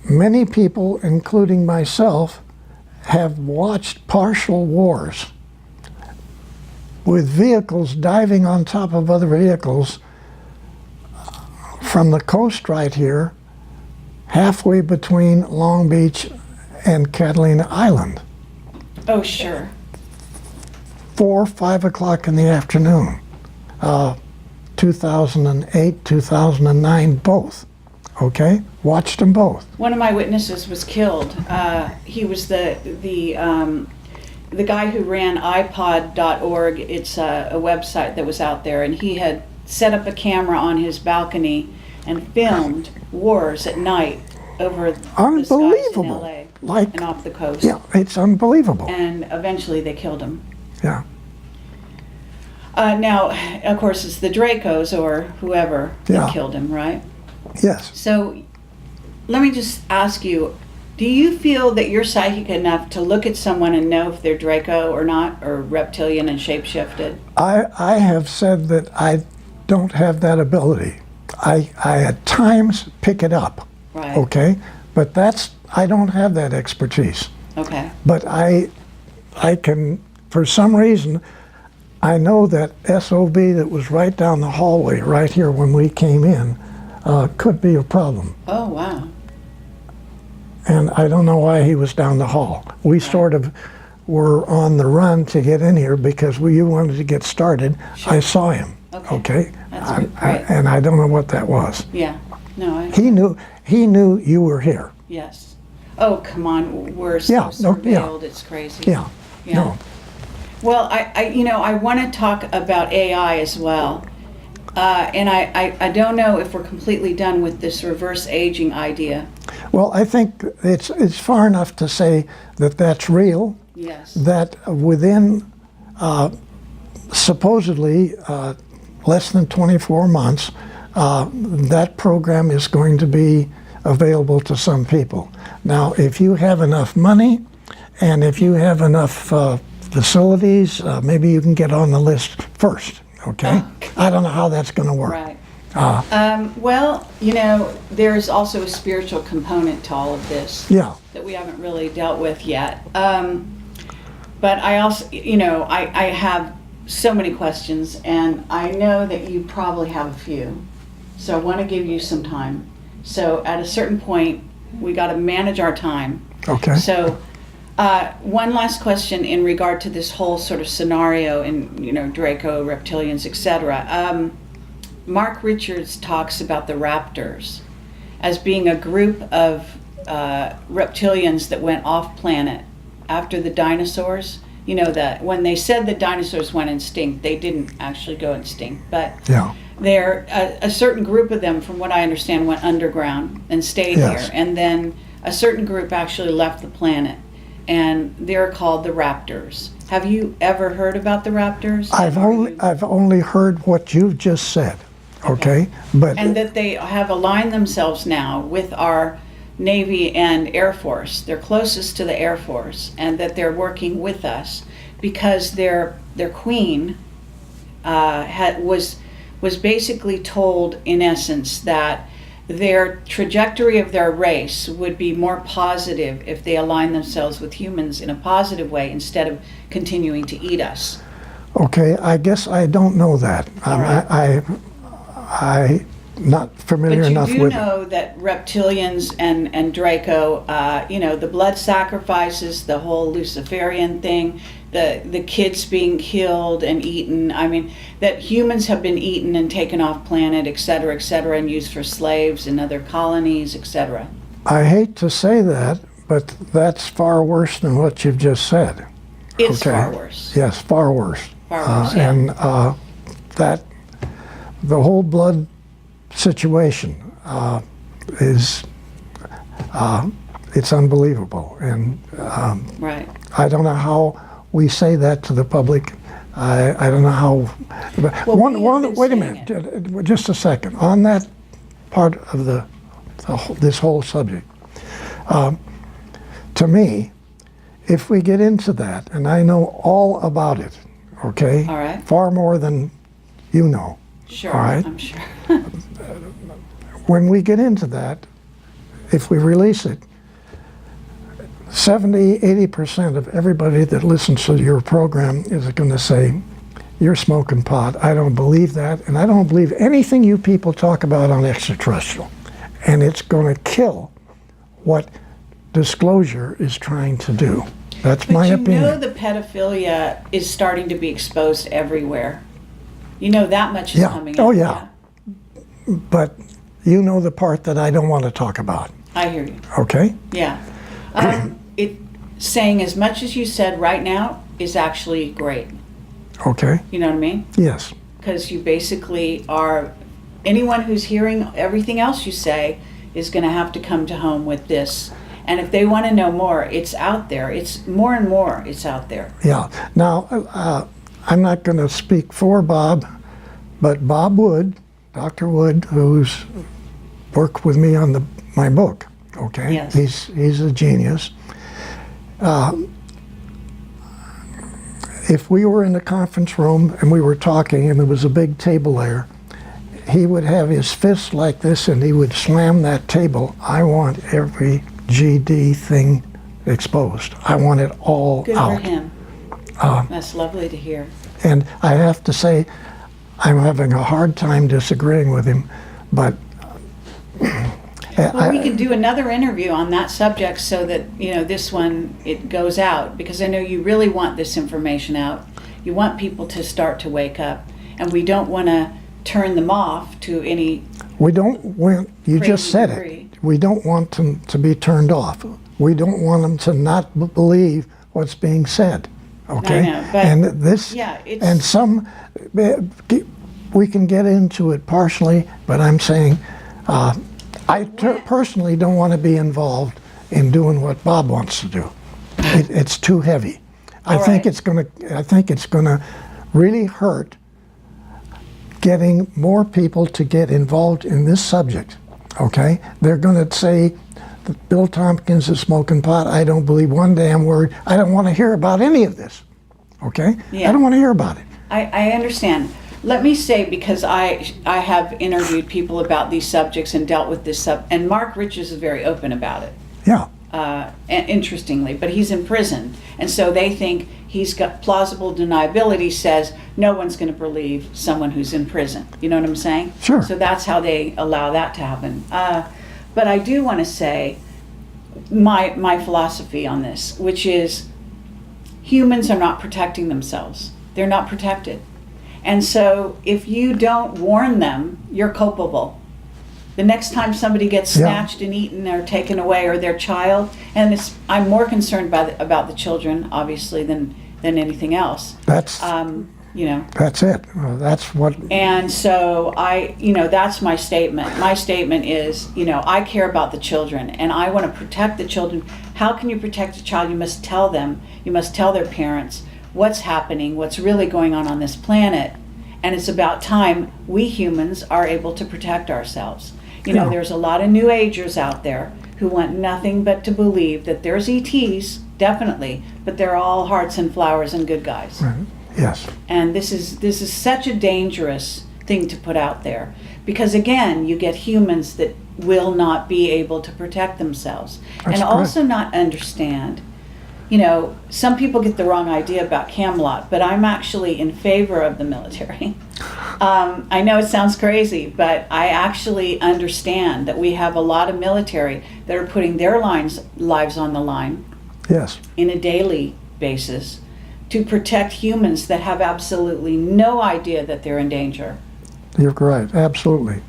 many people, including myself, have watched partial wars with vehicles diving on top of other vehicles from the coast right here, halfway between Long Beach and Catalina Island. Oh, sure. 4 or 5 o'clock in the afternoon. 2008, 2009, both. Okay? Watched them both. One of my witnesses was killed. He was the guy who ran iPod.org. It's a website that was out there, and he had set up a camera on his balcony and filmed wars at night over the skies in Unbelievable. LA Like, and off the coast. yeah, it's unbelievable. And eventually they killed him. Yeah. Now, of course, it's the Dracos or whoever Yeah. that killed him, right? Yes. So let me just ask you, do you feel that you're psychic enough to look at someone and know if they're Draco or not, or reptilian and shapeshifted? I have said that I don't have that ability. I at times pick it up. Right. Okay? But I don't have that expertise. Okay. But I can, for some reason, I know that SOB that was right down the hallway, right here when we came in, could be a problem. Oh, wow. And I don't know why he was down the hall. We sort of were on the run to get in here because you wanted to get started. Sure. I saw him. Okay. That's great. And I don't know what that was. Yeah. No, He knew you were here. yes. Oh, come on. We're so Yeah, no, yeah. surveilled. It's crazy. Yeah. Yeah. No. Well, I want to talk about AI as well. And I don't know if we're completely done with this reverse aging idea. Well, I think it's far enough to say that that's real. Yes. That within supposedly less than 24 months, that program is going to be available to some people. Now, if you have enough money and if you have enough facilities, maybe you can get on the list first, okay? I don't know how that's going to work. Right. Well, there's also a spiritual component to all of this Yeah, that we haven't really dealt with yet. But I also, I have so many questions, and I know that you probably have a few. So I want to give you some time. So at a certain point, we got to manage our time. okay. So one last question in regard to this whole sort of scenario in, Draco, reptilians, etc. Mark Richards talks about the raptors as being a group of reptilians that went off planet after the dinosaurs. That when they said the dinosaurs went extinct, they didn't actually go extinct, but Yeah, there a certain group of them, from what I understand, went underground and stayed Yes. here, and then a certain group actually left the planet, and they're called the raptors. Have you ever heard about the raptors? I've only heard what you've just said, okay? But And that they have aligned themselves now with our Navy and Air Force. They're closest to the Air Force, and that they're working with us because their queen was basically told, in essence, that their trajectory of their race would be more positive if they align themselves with humans in a positive way instead of continuing to eat us. okay, I guess I don't know that. right. I'm not familiar But you enough do with it. know that reptilians and Draco, the blood sacrifices, the whole Luciferian thing, the kids being killed and eaten. I mean, that humans have been eaten and taken off planet, et cetera, and used for slaves in other colonies, etc. I hate to say that, but that's far worse than what you've just said. It's Okay. far worse. Yes, far worse. Far worse, yeah. And that the whole blood situation is it's unbelievable, and Right. I don't know how we say that to the public. I don't know how. Well, we have been Wait a saying minute, just a second. On that part of this whole subject, to me, if we get into that, and I know all about it, okay? All right. Far more than you know. Sure, All right. I'm sure. When we get into that, if we release it, 70-80% of everybody that listens to your program is going to say, you're smoking pot. I don't believe that, and I don't believe anything you people talk about on extraterrestrial. And it's going to kill what disclosure is trying to do. That's my But you opinion. know the pedophilia is starting to be exposed everywhere. You know that much is Yeah. coming Oh, out. yeah. But you know the part that I don't want to talk about, I hear you. okay? Yeah. It saying as much as you said right now is actually great. Okay? You know what I mean? Yes. Because you basically are, anyone who's hearing everything else you say is going to have to come to home with this. And if they want to know more, it's out there. It's more and more, it's out there. Yeah. Now, I'm not going to speak for Bob, but Bob Wood, Dr. Wood, who's worked with me on my book, okay? Yes. He's a genius. If we were in the conference room and we were talking and there was a big table there, he would have his fist like this and he would slam that table. I want every GD thing exposed. I want it all Good out. for him. That's lovely to hear. And I have to say, I'm having a hard time disagreeing with him, but Well, we can do another interview on that subject so that, you know, this one, it goes out, because I know you really want this information out. You want people to start to wake up, and we don't want to turn them off to any, we don't want, you just Crazy said degree. it, we don't want them to be turned off. We don't want them to not believe what's being said, okay? know, but- and this, Yeah, it's- and some, we can get into it partially, but I'm saying, I personally don't want to be involved in doing what Bob wants to do. It's too heavy. I All think right. I think it's gonna really hurt getting more people to get involved in this subject. Okay, they're gonna say that Bill Tompkins is smoking pot. I don't believe one damn word. I don't want to hear about any of this. Okay, Yeah. I don't want to hear about it. I understand. Let me say, because I have interviewed people about these subjects and dealt with this and Mark Riches is very open about it. Yeah, Interestingly, but he's in prison, and so they think he's got plausible deniability. Says no one's going to believe someone who's in prison. You know what I'm saying? Sure. So that's how they allow that to happen. But I do want to say my philosophy on this, which is humans are not protecting themselves. They're not protected, and so if you don't warn them, you're culpable. The next time somebody gets Yeah. snatched and eaten or taken away, or their child, and I'm more concerned about the children, obviously, than anything else. that's You know, that's it. That's what. and so that's my statement. My statement is, I care about the children, and I want to protect the children. How can you protect a child? You must tell them. You must tell their parents what's happening, what's really going on this planet, and it's about time we humans are able to protect ourselves. Yeah. There's a lot of New Agers out there who want nothing but to believe that there's ETs, definitely, but they're all hearts and flowers and good guys. Yes. And this is such a dangerous thing to put out there, because again, you get humans that will not be able to protect themselves That's and correct. also not understand. Some people get the wrong idea about Camelot, but I'm actually in favor of the military. I know it sounds crazy, but I actually understand that we have a lot of military that are putting their lives on the line Yes. in a daily basis to protect humans that have absolutely no idea that they're in danger. You're right. Absolutely.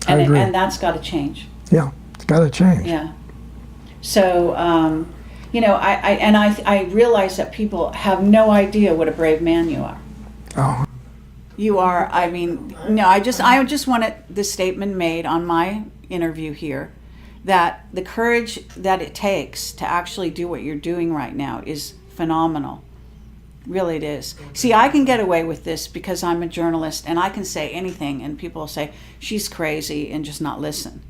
I agree. And that's got to change. Yeah. It's got to change. Yeah. So, I realize that people have no idea what a brave man you are. Oh. You are, I just wanted this statement made on my interview here, that the courage that it takes to actually do what you're doing right now is phenomenal. Really it is. See, I can get away with this because I'm a journalist and I can say anything and people will say, she's crazy, and just not listen.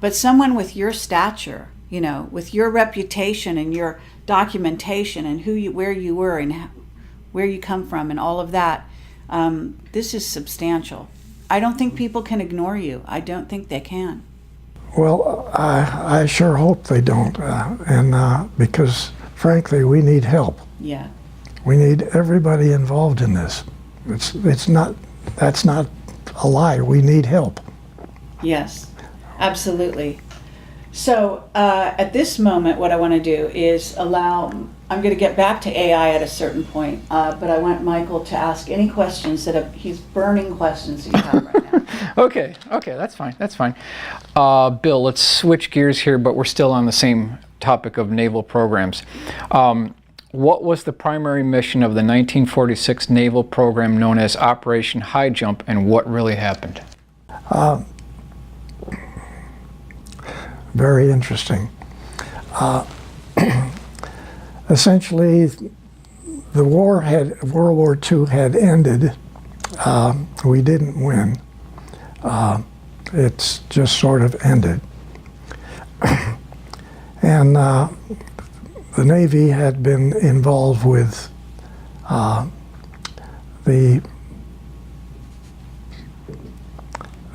But someone with your stature, with your reputation and your documentation and where you were and where you come from and all of that, this is substantial. I don't think people can ignore you. I don't think they can. Well, I sure hope they don't, because frankly, we need help. Yeah. We need everybody involved in this. That's not a lie. We need help. Yes, absolutely. So at this moment, what I want to do is I'm going to get back to AI at a certain point, but I want Michael to ask any questions he's burning questions that you have right now. Okay, that's fine. Bill, let's switch gears here, but we're still on the same topic of naval programs. What was the primary mission of the 1946 naval program known as Operation High Jump, and what really happened? Very interesting. Essentially, the World War II had ended. We didn't win. It's just sort of ended. And the Navy had been involved with the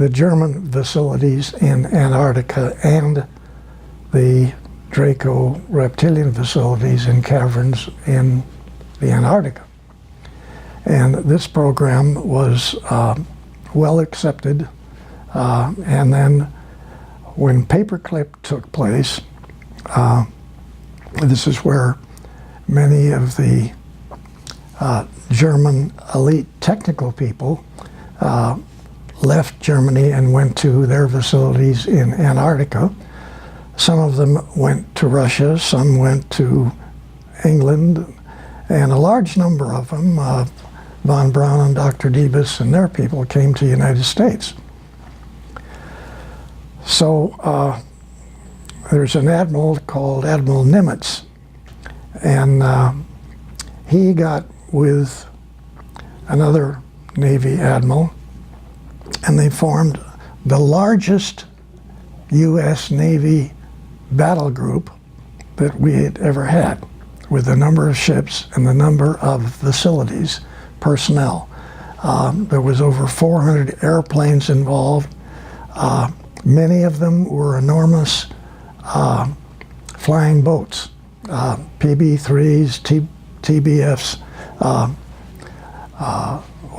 German facilities in Antarctica and the Draco reptilian facilities in caverns in the Antarctica. And this program was well accepted. And then when Paperclip took place, this is where many of the German elite technical people left Germany and went to their facilities in Antarctica. Some of them went to Russia, some went to England, and a large number of them, von Braun and Dr. Debus and their people, came to the United States. So there's an admiral called Admiral Nimitz, and he got with another Navy admiral, and they formed the largest U.S. Navy battle group that we had ever had, with the number of ships and the number of facilities, personnel. There was over 400 airplanes involved. Many of them were enormous flying boats, PB-3s, TBFs,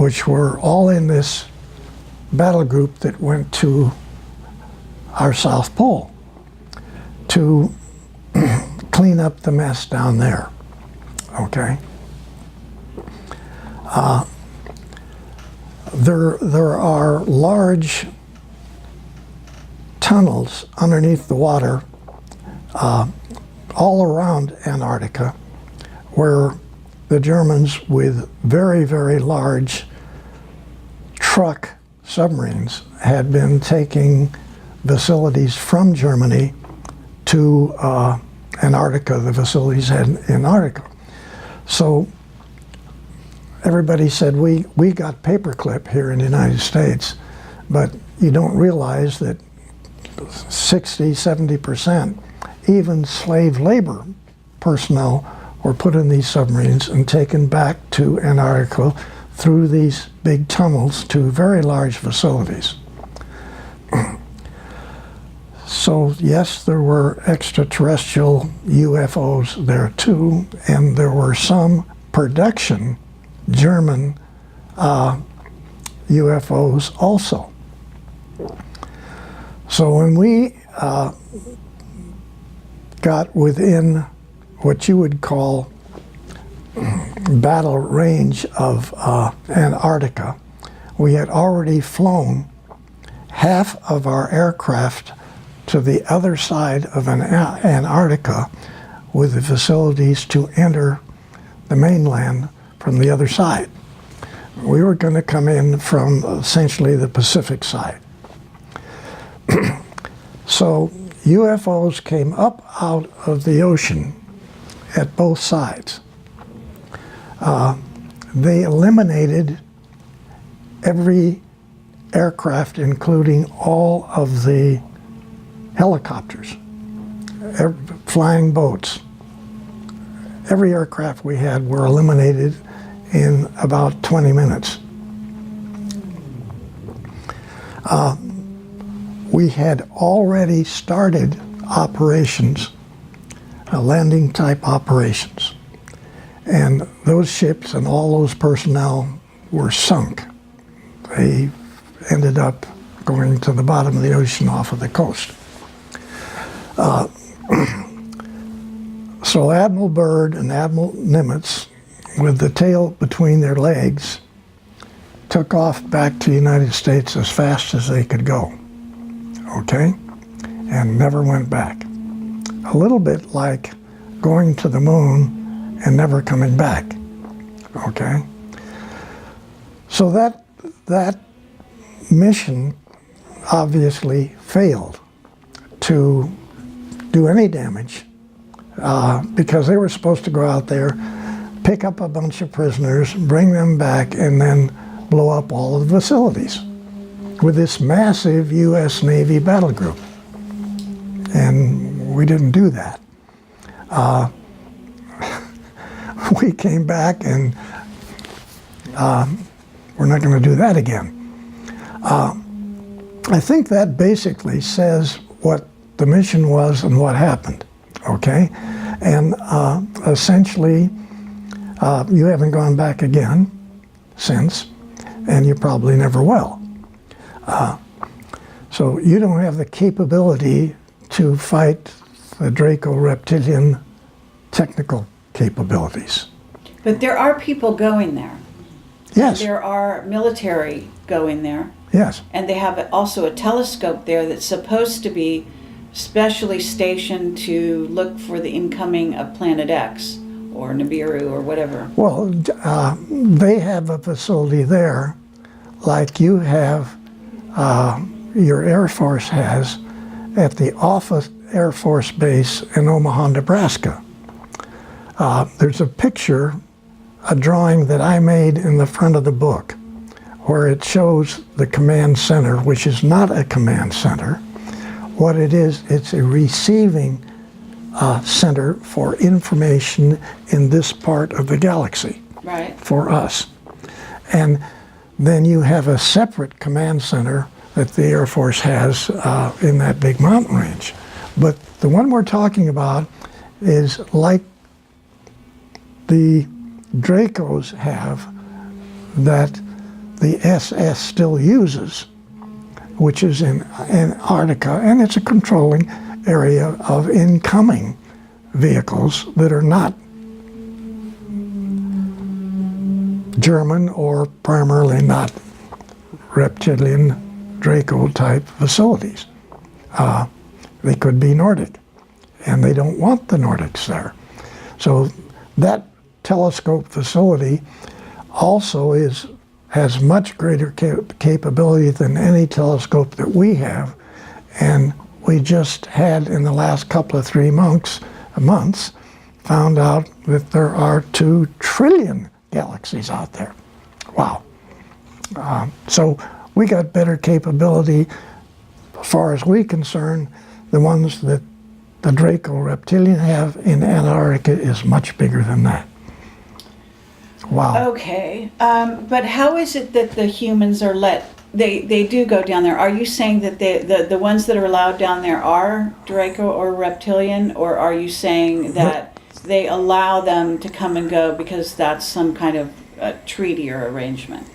which were all in this battle group that went to our South Pole to clean up the mess down there, okay? There are large tunnels underneath the water all around Antarctica where the Germans, with very, very large truck submarines, had been taking facilities from Germany to Antarctica, the facilities had in Antarctica. So everybody said, we got Paperclip here in the United States, but you don't realize that 60, 70%, even slave labor personnel, were put in these submarines and taken back to Antarctica through these big tunnels to very large facilities. So yes, there were extraterrestrial UFOs there too, and there were some production German UFOs also. So when we got within what you would call battle range of Antarctica, we had already flown half of our aircraft to the other side of Antarctica with the facilities to enter the mainland from the other side. We were going to come in from essentially the Pacific side. So UFOs came up out of the ocean at both sides. They eliminated every aircraft, including all of the helicopters, flying boats, every aircraft we had were eliminated in about 20 minutes. We had already started operations, landing type operations. And those ships and all those personnel were sunk. They ended up going to the bottom of the ocean off of the coast. So Admiral Byrd and Admiral Nimitz, with the tail between their legs, took off back to the United States as fast as they could go, okay? And never went back. A little bit like going to the moon and never coming back, okay? So that mission obviously failed to do any damage because they were supposed to go out there, pick up a bunch of prisoners, bring them back, and then blow up all of the facilities with this massive U.S. Navy battle group. And we didn't do that. We came back and we're not going to do that again. I think that basically says what the mission was and what happened, okay? And essentially, you haven't gone back again since, and you probably never will. So you don't have the capability to fight the Draco reptilian technical capabilities. But there are people going there. Yes. There are military going there. Yes. And they have also a telescope there that's supposed to be specially stationed to look for the incoming of Planet X or Nibiru or whatever. Well, they have a facility there like you have, your Air Force has at the Offutt Air Force Base in Omaha, Nebraska. There's a picture, a drawing that I made in the front of the book where it shows the command center, which is not a command center. What it is, it's a receiving center for information in this part of the galaxy. Right. For us. And then you have a separate command center that the Air Force has in that big mountain range. But the one we're talking about is like the Dracos have that the SS still uses, which is in Antarctica, and it's a controlling area of incoming vehicles that are not German or primarily not reptilian Draco type facilities. They could be Nordic, and they don't want the Nordics there. So that telescope facility also has much greater capability than any telescope that we have, and we just had in the last couple of 3 months found out that there are 2 trillion galaxies out there. Wow. So we got better capability as far as we're concerned. The ones that the Draco reptilian have in Antarctica is much bigger than that. Wow. Okay, but how is it that the humans are they do go down there? Are you saying that the ones that are allowed down there are Draco or reptilian, or are you saying that they allow them to come and go because that's some kind of treaty or arrangement?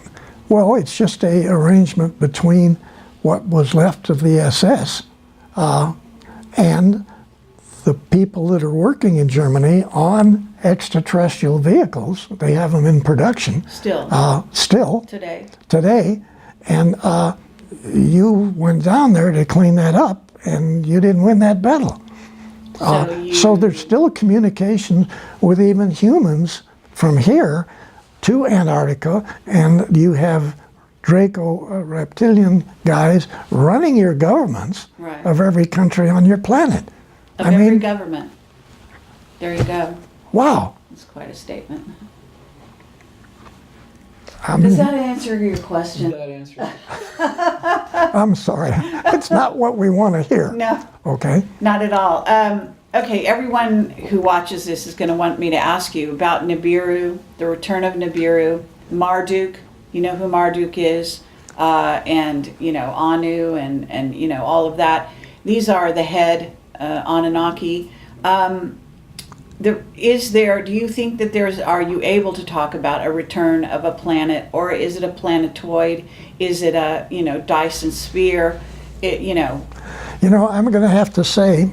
Well, it's just a arrangement between what was left of the SS and the people that are working in Germany on extraterrestrial vehicles. They have them in production. Still. Today. And you went down there to clean that up, and you didn't win that battle. So there's still communication with even humans from here to Antarctica, and you have Draco reptilian guys running your governments of every country on your planet. Every government. There you go. Wow. That's quite a statement. Does that answer your question? That answers. I'm sorry. It's not what we want to hear. No. Okay. Not at all. Okay, everyone who watches this is going to want me to ask you about Nibiru, the return of Nibiru, Marduk. You know who Marduk is, and Anu, and all of that. These are the head Anunnaki. Do you think that are you able to talk about a return of a planet, or is it a planetoid? Is it a Dyson sphere? I'm going to have to say,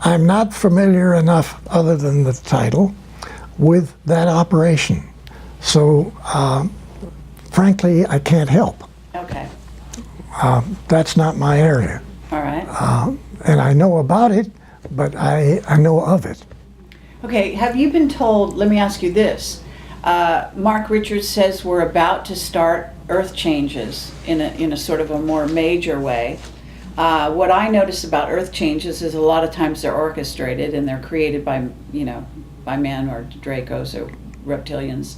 I'm not familiar enough, other than the title, with that operation. So, frankly, I can't help. Okay. That's not my area. All right. And I know about it, but I know of it. Okay, have you been told, let me ask you this, Mark Richards says we're about to start Earth changes in a sort of a more major way. What I notice about Earth changes is a lot of times they're orchestrated and they're created by men or Dracos or reptilians,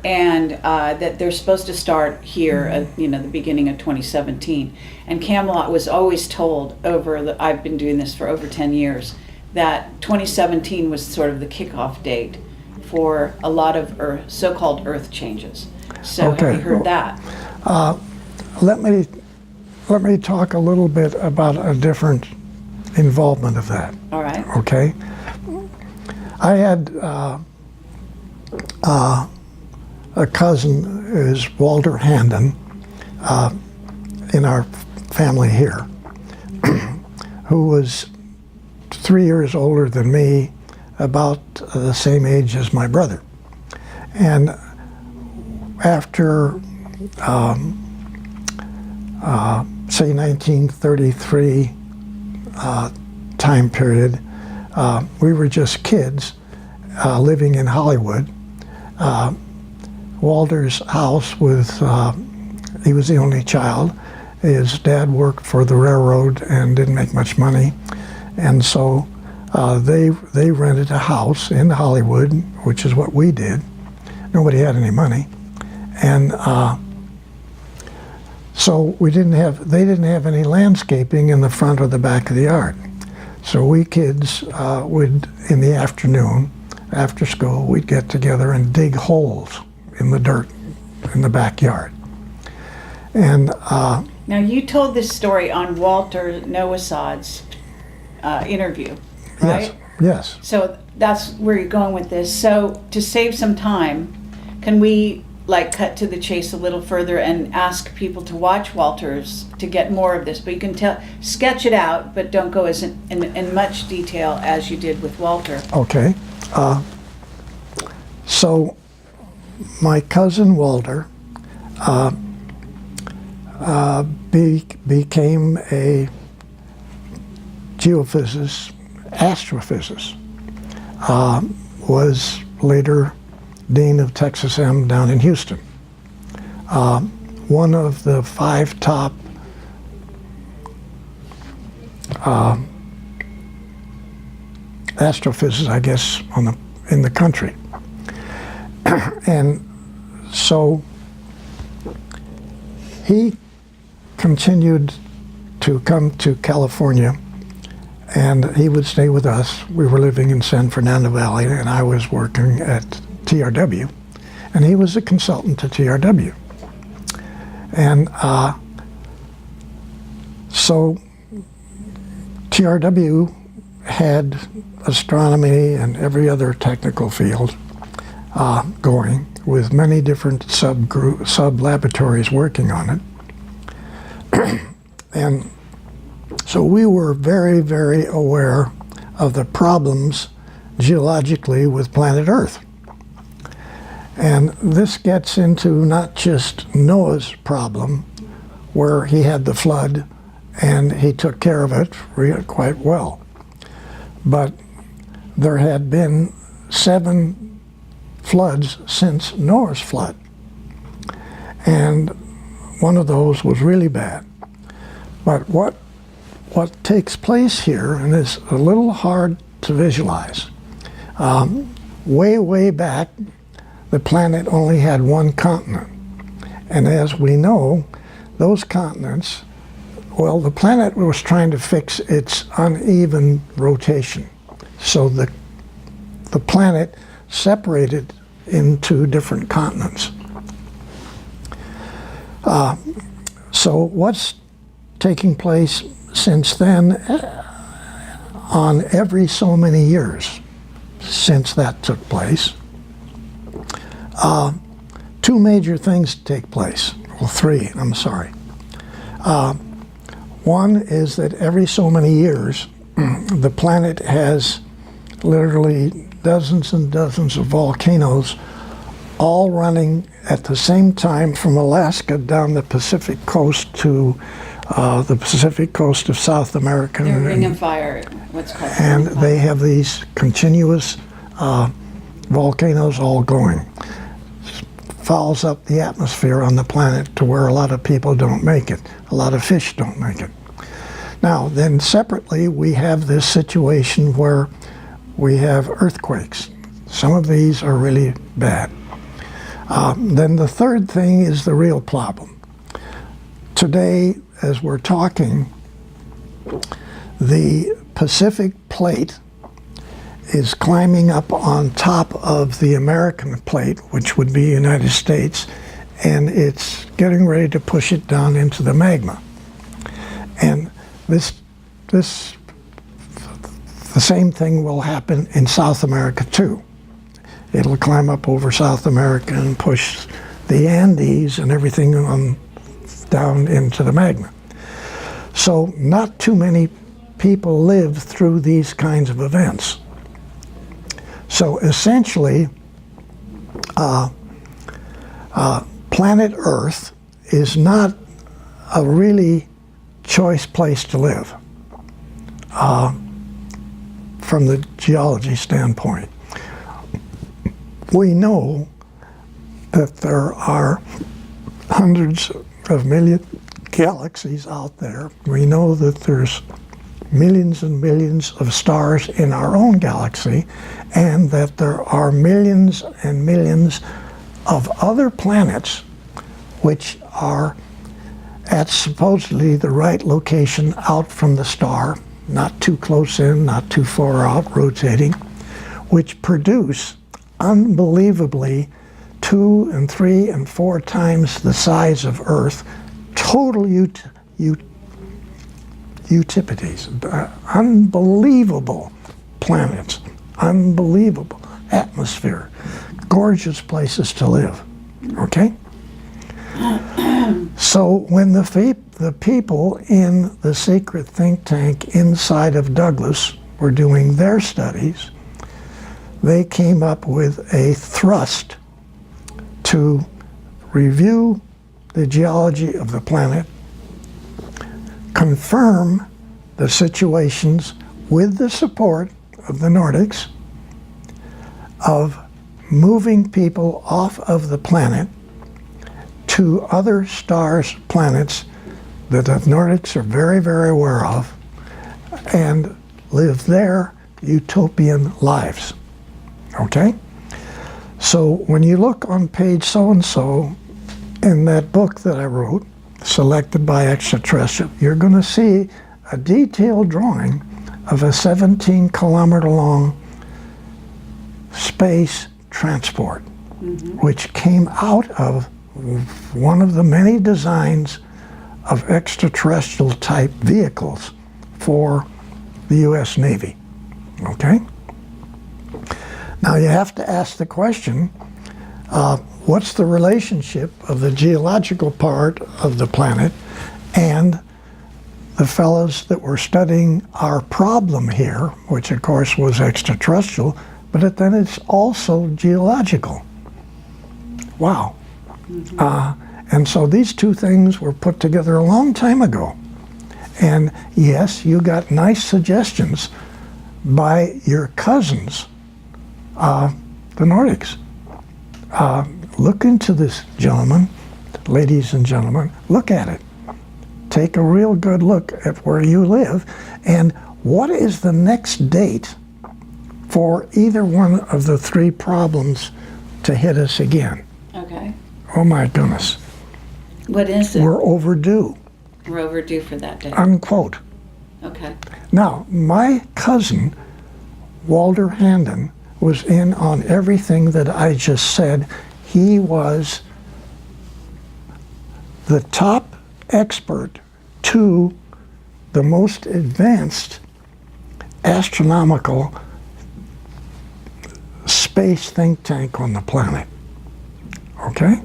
and that they're supposed to start here at the beginning of 2017. And Camelot was always told I've been doing this for over 10 years, that 2017 was sort of the kickoff date for a lot of so-called Earth changes. So Okay. have you heard that? Let me talk a little bit about a different involvement of that. All right. Okay. I had a cousin, is Walter Handon, in our family here, who was 3 years older than me, about the same age as my brother. And after, say, 1933 time period, we were just kids living in Hollywood. Walter's house he was the only child. His dad worked for the railroad and didn't make much money. And so they rented a house in Hollywood, which is what we did. Nobody had any money. And so they didn't have any landscaping in the front or the back of the yard. So we kids would, in the afternoon, after school, we'd get together and dig holes in the dirt in the backyard. And Now, you told this story on Walter Noasad's interview, right? Yes. So that's where you're going with this. So to save some time, can we cut to the chase a little further and ask people to watch Walter's to get more of this? But you can sketch it out, but don't go as in much detail as you did with Walter. Okay. So my cousin Walter became a geophysicist, astrophysicist, was later Dean of Texas M down in Houston. One of the 5 top astrophysicists, I guess, in the country. And so he continued to come to California, and he would stay with us. We were living in San Fernando Valley, and I was working at TRW, and he was a consultant to TRW. And so TRW had astronomy and every other technical field going, with many different sub-laboratories working on it. And so we were very, very aware of the problems geologically with planet Earth. And this gets into not just Noah's problem, where he had the flood and he took care of it quite well, but there had been 7 floods since Noah's flood, and one of those was really bad. But what takes place here, and it's a little hard to visualize, way back, the planet only had one continent. And as we know, those continents Well, the planet was trying to fix its uneven rotation. So the planet separated into different continents. So what's taking place since then, on every so many years since that took place, two major things take place. Well, three, I'm sorry. One is that every so many years, the planet has literally dozens and dozens of volcanoes all running at the same time from Alaska down the Pacific coast to the Pacific coast of South America. They're Ring of Fire, what's called. And they have these continuous volcanoes all going. Fouls up the atmosphere on the planet to where a lot of people don't make it. A lot of fish don't make it. Now, then separately, we have this situation where we have earthquakes. Some of these are really bad. Then the third thing is the real problem. Today, as we're talking, the Pacific plate is climbing up on top of the American plate, which would be United States, and it's getting ready to push it down into the magma. And the same thing will happen in South America too. It'll climb up over South America and push the Andes and everything on down into the magma. So not too many people live through these kinds of events. So essentially, planet Earth is not a really choice place to live from the geology standpoint. We know that there are hundreds of million galaxies out there. We know that there's millions and millions of stars in our own galaxy, and that there are millions and millions of other planets which are at supposedly the right location out from the star, not too close in, not too far out, rotating, which produce unbelievably 2 and 3 and 4 times the size of Earth, total Eutippides, unbelievable planets, unbelievable atmosphere, gorgeous places to live, okay? So when the people in the secret think tank inside of Douglas were doing their studies, they came up with a thrust to review the geology of the planet, confirm the situations with the support of the Nordics of moving people off of the planet to other stars, planets that the Nordics are very, very aware of, and live their utopian lives. Okay? So when you look on page so-and-so in that book that I wrote, Selected by Extraterrestrials, you're going to see a detailed drawing of a 17-kilometer long space transport, which came out of one of the many designs of extraterrestrial type vehicles for the U.S. Navy. Okay? Now you have to ask the question, what's the relationship of the geological part of the planet and the fellows that were studying our problem here, which of course was extraterrestrial, but then it's also geological. Wow. And so these two things were put together a long time ago. And yes, you got nice suggestions by your cousins, the Nordics. Look into this, gentlemen, ladies and gentlemen, look at it. Take a real good look at where you live, and what is the next date for either one of the three problems to hit us again? Okay. Oh my goodness. What is it? We're overdue. We're overdue for that day. unquote. Okay. Now, my cousin, Walter Handon, was in on everything that I just said. He was the top expert to the most advanced astronomical space think tank on the planet. Okay?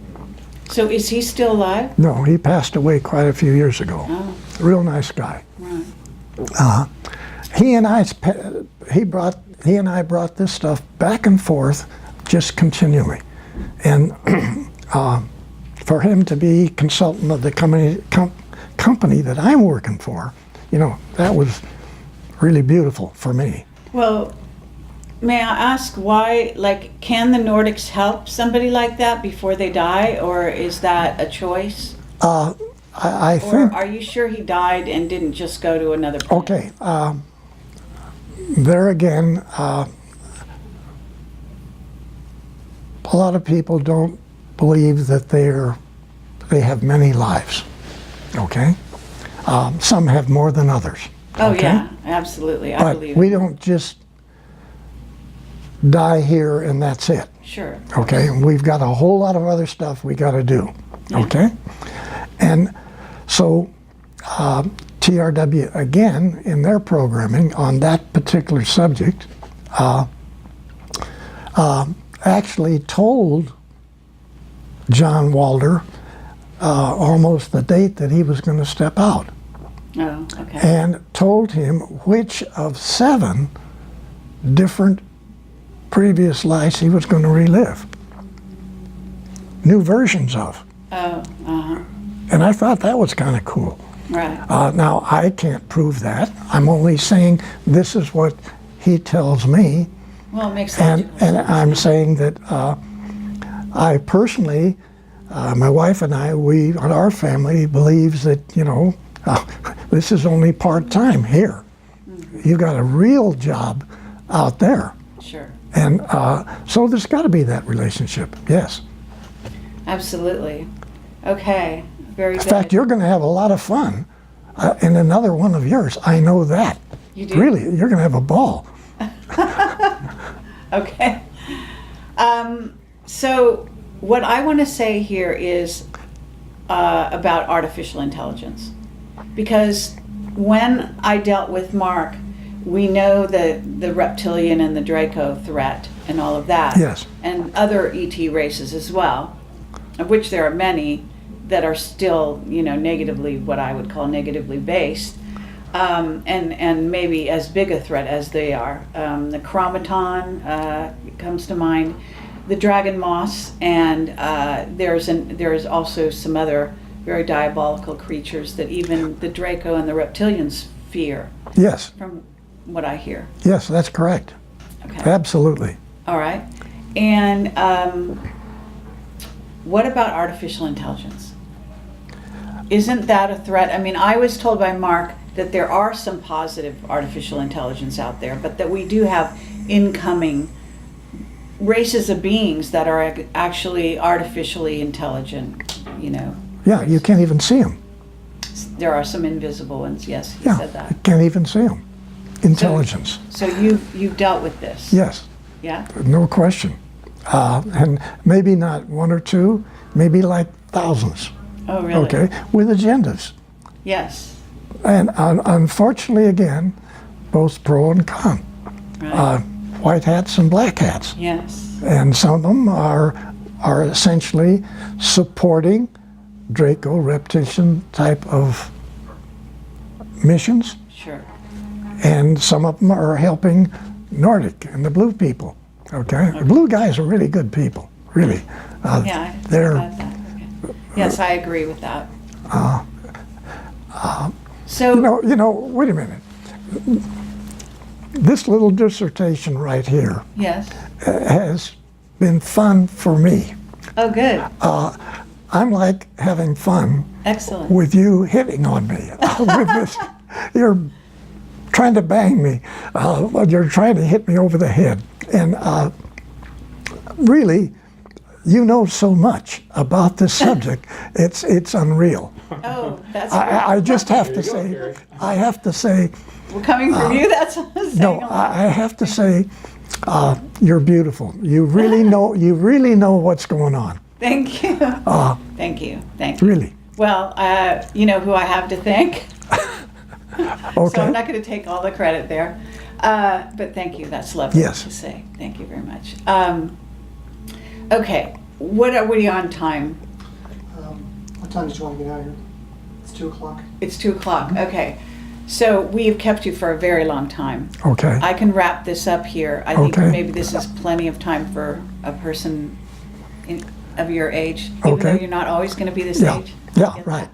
So is he still alive? No, he passed away quite a few years ago. Oh, Real nice guy. right. He and I brought this stuff back and forth just continually. And for him to be consultant of the company that I'm working for, you know, that was really beautiful for me. Well, may I ask why, like, can the Nordics help somebody like that before they die, or is that a choice? I Or think, are you sure he died and didn't just go to another planet? okay, there again, a lot of people don't believe that they have many lives, okay? Some have more than others. Oh, okay? yeah, absolutely. I But believe we it. don't just die here and that's it, Sure. okay? We've got a whole lot of other stuff we got to do, okay? And so TRW, again, in their programming on that particular subject, actually told John Walter almost the date that he was going to step out, Oh, okay. and told him which of 7 different previous lives he was going to relive. New versions of. Oh, uh-huh. And I thought that was kind of cool. Right. Now, I can't prove that. I'm only saying this is what he tells me. Well, it makes And, sense. and I'm saying that I personally, my wife and I, our family believes that, you know, this is only part-time here. You got a real job out there. Sure. And so there's got to be that relationship, yes. Absolutely. Okay. Very In good. fact, you're going to have a lot of fun in another one of yours. I know that. You do? Really, you're going to have a ball. Okay. So what I want to say here is about artificial intelligence. Because when I dealt with Mark, we know the reptilian and the Draco threat and all of that. Yes. And other ET races as well, of which there are many that are still, you know, negatively, what I would call negatively based. And maybe as big a threat as they are. The chromaton comes to mind, the dragon moss, and there's also some other very diabolical creatures that even the Draco and the reptilians fear, Yes, from what I hear. yes, that's correct. Okay. Absolutely. All right. And what about artificial intelligence? Isn't that a threat? I mean, I was told by Mark that there are some positive artificial intelligence out there, but that we do have incoming races of beings that are actually artificially intelligent, you know. Yeah, you can't even see them. There are some invisible ones, yes, he Yeah, said you that. can't even see them. Intelligence. So you've dealt with this? Yes, Yeah? no question. And maybe not 1 or 2, maybe like thousands. Oh, really? Okay, with agendas. Yes. And unfortunately, again, both pro and con. Right. White hats and black hats. Yes. And some of them are essentially supporting Draco reptilian type of missions, Sure. and some of them are helping Nordic and the blue people. Okay, the blue guys are really good people, really. Yeah, they're got that. Okay. Yes, I agree with that. So, you know. Wait a minute. This little dissertation right here yes. has been fun for me. Oh, good. I'm like having fun Excellent. with you hitting on me with this. You're trying to bang me. You're trying to hit me over the head. And really, you know so much about this subject. It's unreal. Oh, that's I just have to There you go, say, Gary. I have to say, well, coming from you. That's saying no, a lot. I have to say, you're beautiful. You really know what's going on. Thank you. Thank you. Thank you. Really. Well, you know who I have to thank. So Okay. I'm not going to take all the credit there. But thank you. That's lovely Yes. to say. Thank you very much. Okay. What are we on time? What time did you want to get out of here? It's 2 o'clock. It's 2:00. Okay. So we have kept you for a very long time. Okay. I can wrap this up here. I think Okay. maybe this is plenty of time for a person of your age, even though Okay. you're not always going to be this Yeah. age. Yeah. I get Right.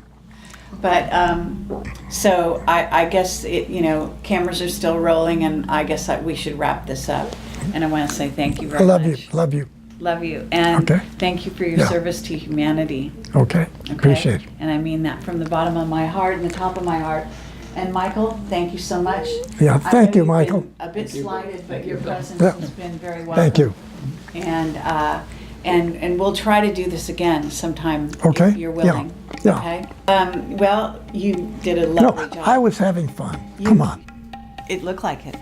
that. But so I guess cameras are still rolling, and I guess we should wrap this up. And I want to say thank you I very love much. you. Love you. Love you, and Okay. thank you for your Yeah. service to humanity. Okay. Okay? Appreciate it. And I mean that from the bottom of my heart and the top of my heart. And Michael, thank you so much. Yeah. I Thank know you, you've been Michael. a bit slighted, but your presence Yeah. has been very welcome. Thank you. And we'll try to do this again sometime Okay. if you're Yeah. willing. Yeah. Okay. Well, you did a No, lovely job. I was having fun. Come on. It looked like it.